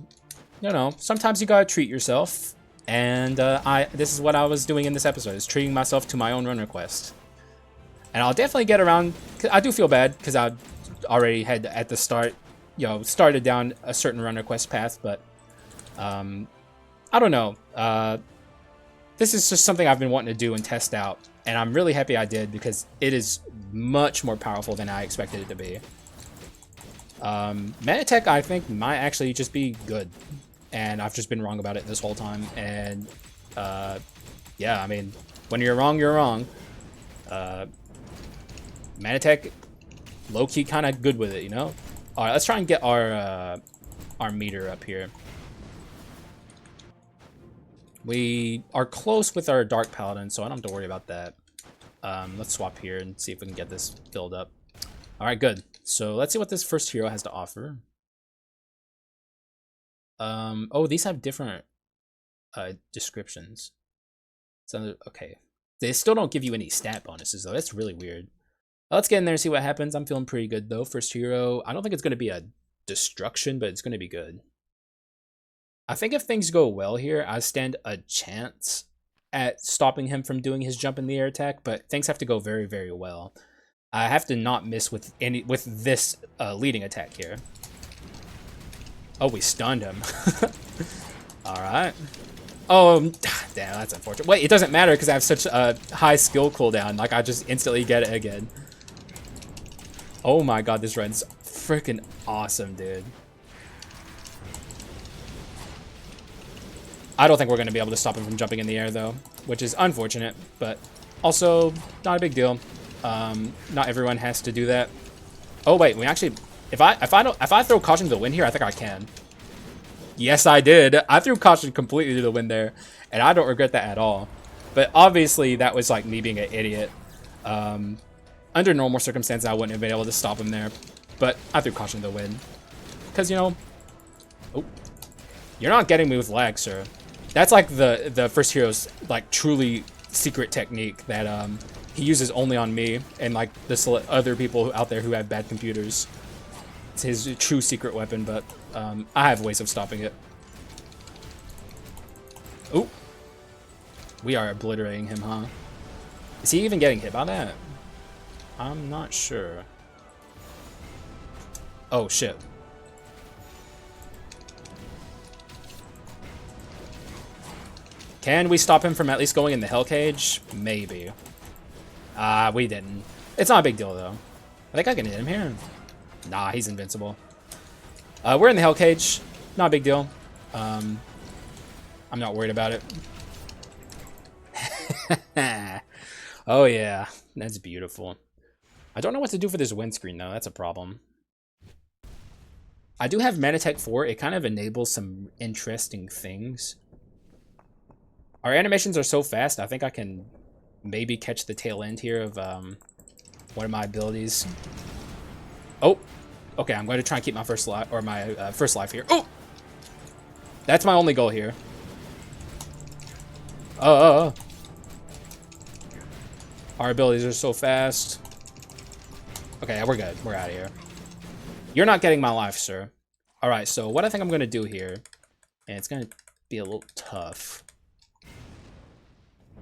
you know, sometimes you gotta treat yourself. And this is what I was doing in this episode, is treating myself to my own run request. And I'll definitely get around. I do feel bad because I already had at the start, you know, started down a certain run request path, but I don't know. This is just something I've been wanting to do and test out, and I'm really happy I did because it is much more powerful than I expected it to be. Manatech, I think, might actually just be good, and I've just been wrong about it this whole time. And yeah, I mean, when you're wrong, you're wrong. Manatech, low-key kind of good with it, you know? All right, let's try and get our meter up here. We are close with our Dark Paladin, so I don't have to worry about that. Let's swap here and see if we can get this filled up. All right, good. So let's see what this first hero has to offer. Oh, these have different descriptions. So, okay. They still don't give you any stat bonuses, though. That's really weird. Let's get in there and see what happens. I'm feeling pretty good, though. First hero. I don't think it's going to be a destruction, but it's going to be good. I think if things go well here, I stand a chance at stopping him from doing his jump in the air attack, but things have to go very, very well. I have to not miss with this leading attack here. Oh, we stunned him. All right. Oh, damn, that's unfortunate. Wait, it doesn't matter because I have such a high skill cooldown. Like, I just instantly get it again. Oh my god, this run's freaking awesome, dude. I don't think we're going to be able to stop him from jumping in the air, though, which is unfortunate, but also not a big deal. Not everyone has to do that. Oh wait, we actually, if I throw caution to the wind here, I think I can. Yes, I did. I threw caution completely to the wind there, and I don't regret that at all. But obviously, that was like me being an idiot. Under normal circumstances, I wouldn't have been able to stop him there, but I threw caution to the wind because, you know, oh, you're not getting me with lag, sir. That's like the first hero's like truly secret technique that he uses only on me and like the other people out there who have bad computers. It's his true secret weapon, but I have ways of stopping it. Oh, we are obliterating him, huh? Is he even getting hit by that? I'm not sure. Oh shit. Can we stop him from at least going in the hell cage? Maybe. We didn't. It's not a big deal, though. I think I can hit him here. Nah, he's invincible. We're in the hell cage. Not a big deal. I'm not worried about it. Oh, yeah. That's beautiful. I don't know what to do for this windscreen, though. That's a problem. I do have Manatech 4. It kind of enables some interesting things. Our animations are so fast, I think I can maybe catch the tail end here of one of my abilities. Oh, okay, I'm going to try and keep my first life, or my first life here. Oh! That's my only goal here. Our abilities are so fast. Okay, we're good. We're out of here. You're not getting my life, sir. Alright, so what I think I'm going to do here, and it's going to be a little tough.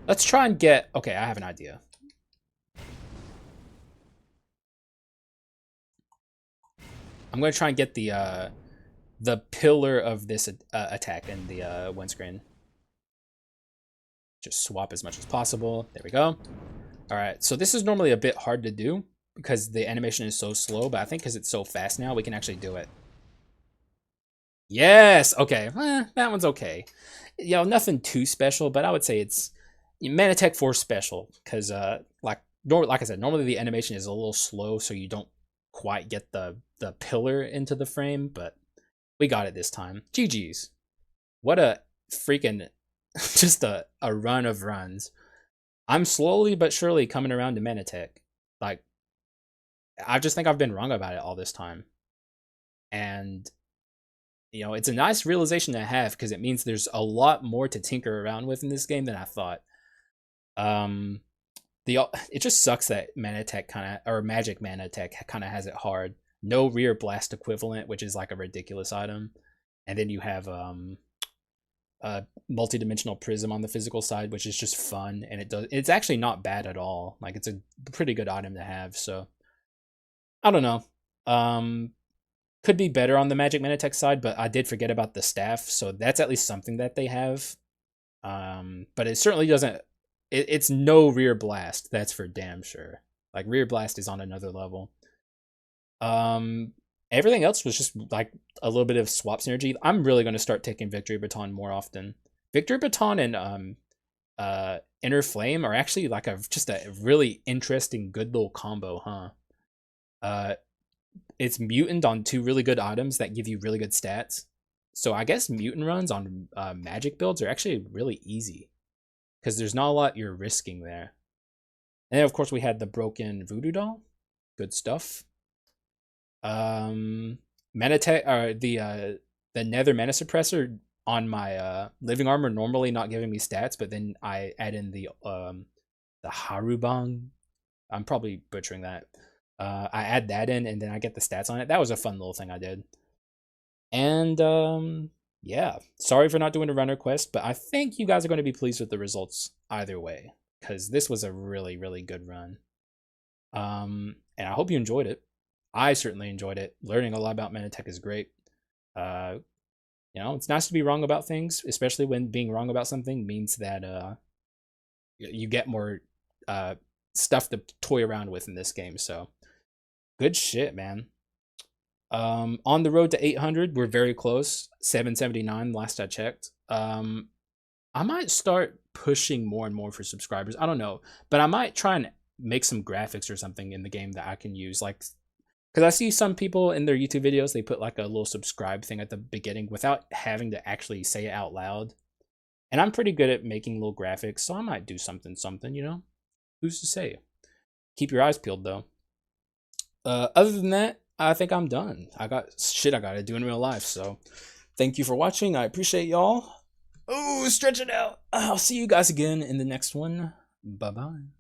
Let's try and get... Okay, I have an idea. I'm going to try and get the pillar of this attack in the windscreen. Just swap as much as possible. There we go. Alright, so this is normally a bit hard to do because the animation is so slow, but I think because it's so fast now, we can actually do it. Yes! Okay, that one's okay. You know, nothing too special, but I would say it's Manatech 4 special, because like I said, normally the animation is a little slow, so you don't quite get the pillar into the frame, but we got it this time. GG's. What a freaking just a run of runs. I'm slowly but surely coming around to Manatech. Like, I just think I've been wrong about it all this time. And, you know, it's a nice realization to have because it means there's a lot more to tinker around with in this game than I thought. It just sucks that Manatech Magic Manatech kind of has it hard. No rear blast equivalent, which is like a ridiculous item. And then you have a multi-dimensional prism on the physical side, which is just fun, and it's actually not bad at all. Like, it's a pretty good item to have. So I don't know. Could be better on the Magic Manatech side, but I did forget about the staff, so that's at least something that they have. But it certainly doesn't. It's no rear blast, that's for damn sure. Like, rear blast is on another level. Everything else was just like a little bit of swap synergy. I'm really going to start taking Victory Baton more often. Victory Baton and Inner Flame are actually like just a really interesting, good little combo, huh? It's mutant on 2 really good items that give you really good stats. So I guess mutant runs on magic builds are actually really easy because there's not a lot you're risking there. And then of course we had the broken Voodoo Doll. Good stuff. Manatech, the Nether Mana Suppressor on my living armor normally not giving me stats, but then I add in the Harubang. I'm probably butchering that. I add that in, and then I get the stats on it. That was a fun little thing I did. And yeah, sorry for not doing a runner quest, but I think you guys are going to be pleased with the results either way, because this was a really, really good run. And I hope you enjoyed it. I certainly enjoyed it. Learning a lot about Manatech is great. You know, it's nice to be wrong about things, especially when being wrong about something means that you get more stuff to toy around with in this game. So good shit, man. On the road to 800, we're very close. 779 last I checked. I might start pushing more and more for subscribers. I don't know, but I might try and make some graphics or something in the game that I can use, like, because I see some people in their YouTube videos, they put like a little subscribe thing at the beginning without having to actually say it out loud. And I'm pretty good at making little graphics, so I might do something, you know? Who's to say? Keep your eyes peeled, though. Other than that, I think I'm done. I got shit I gotta do in real life, so thank you for watching. I appreciate y'all. Oh, stretch it out. I'll see you guys again in the next one. Bye-bye.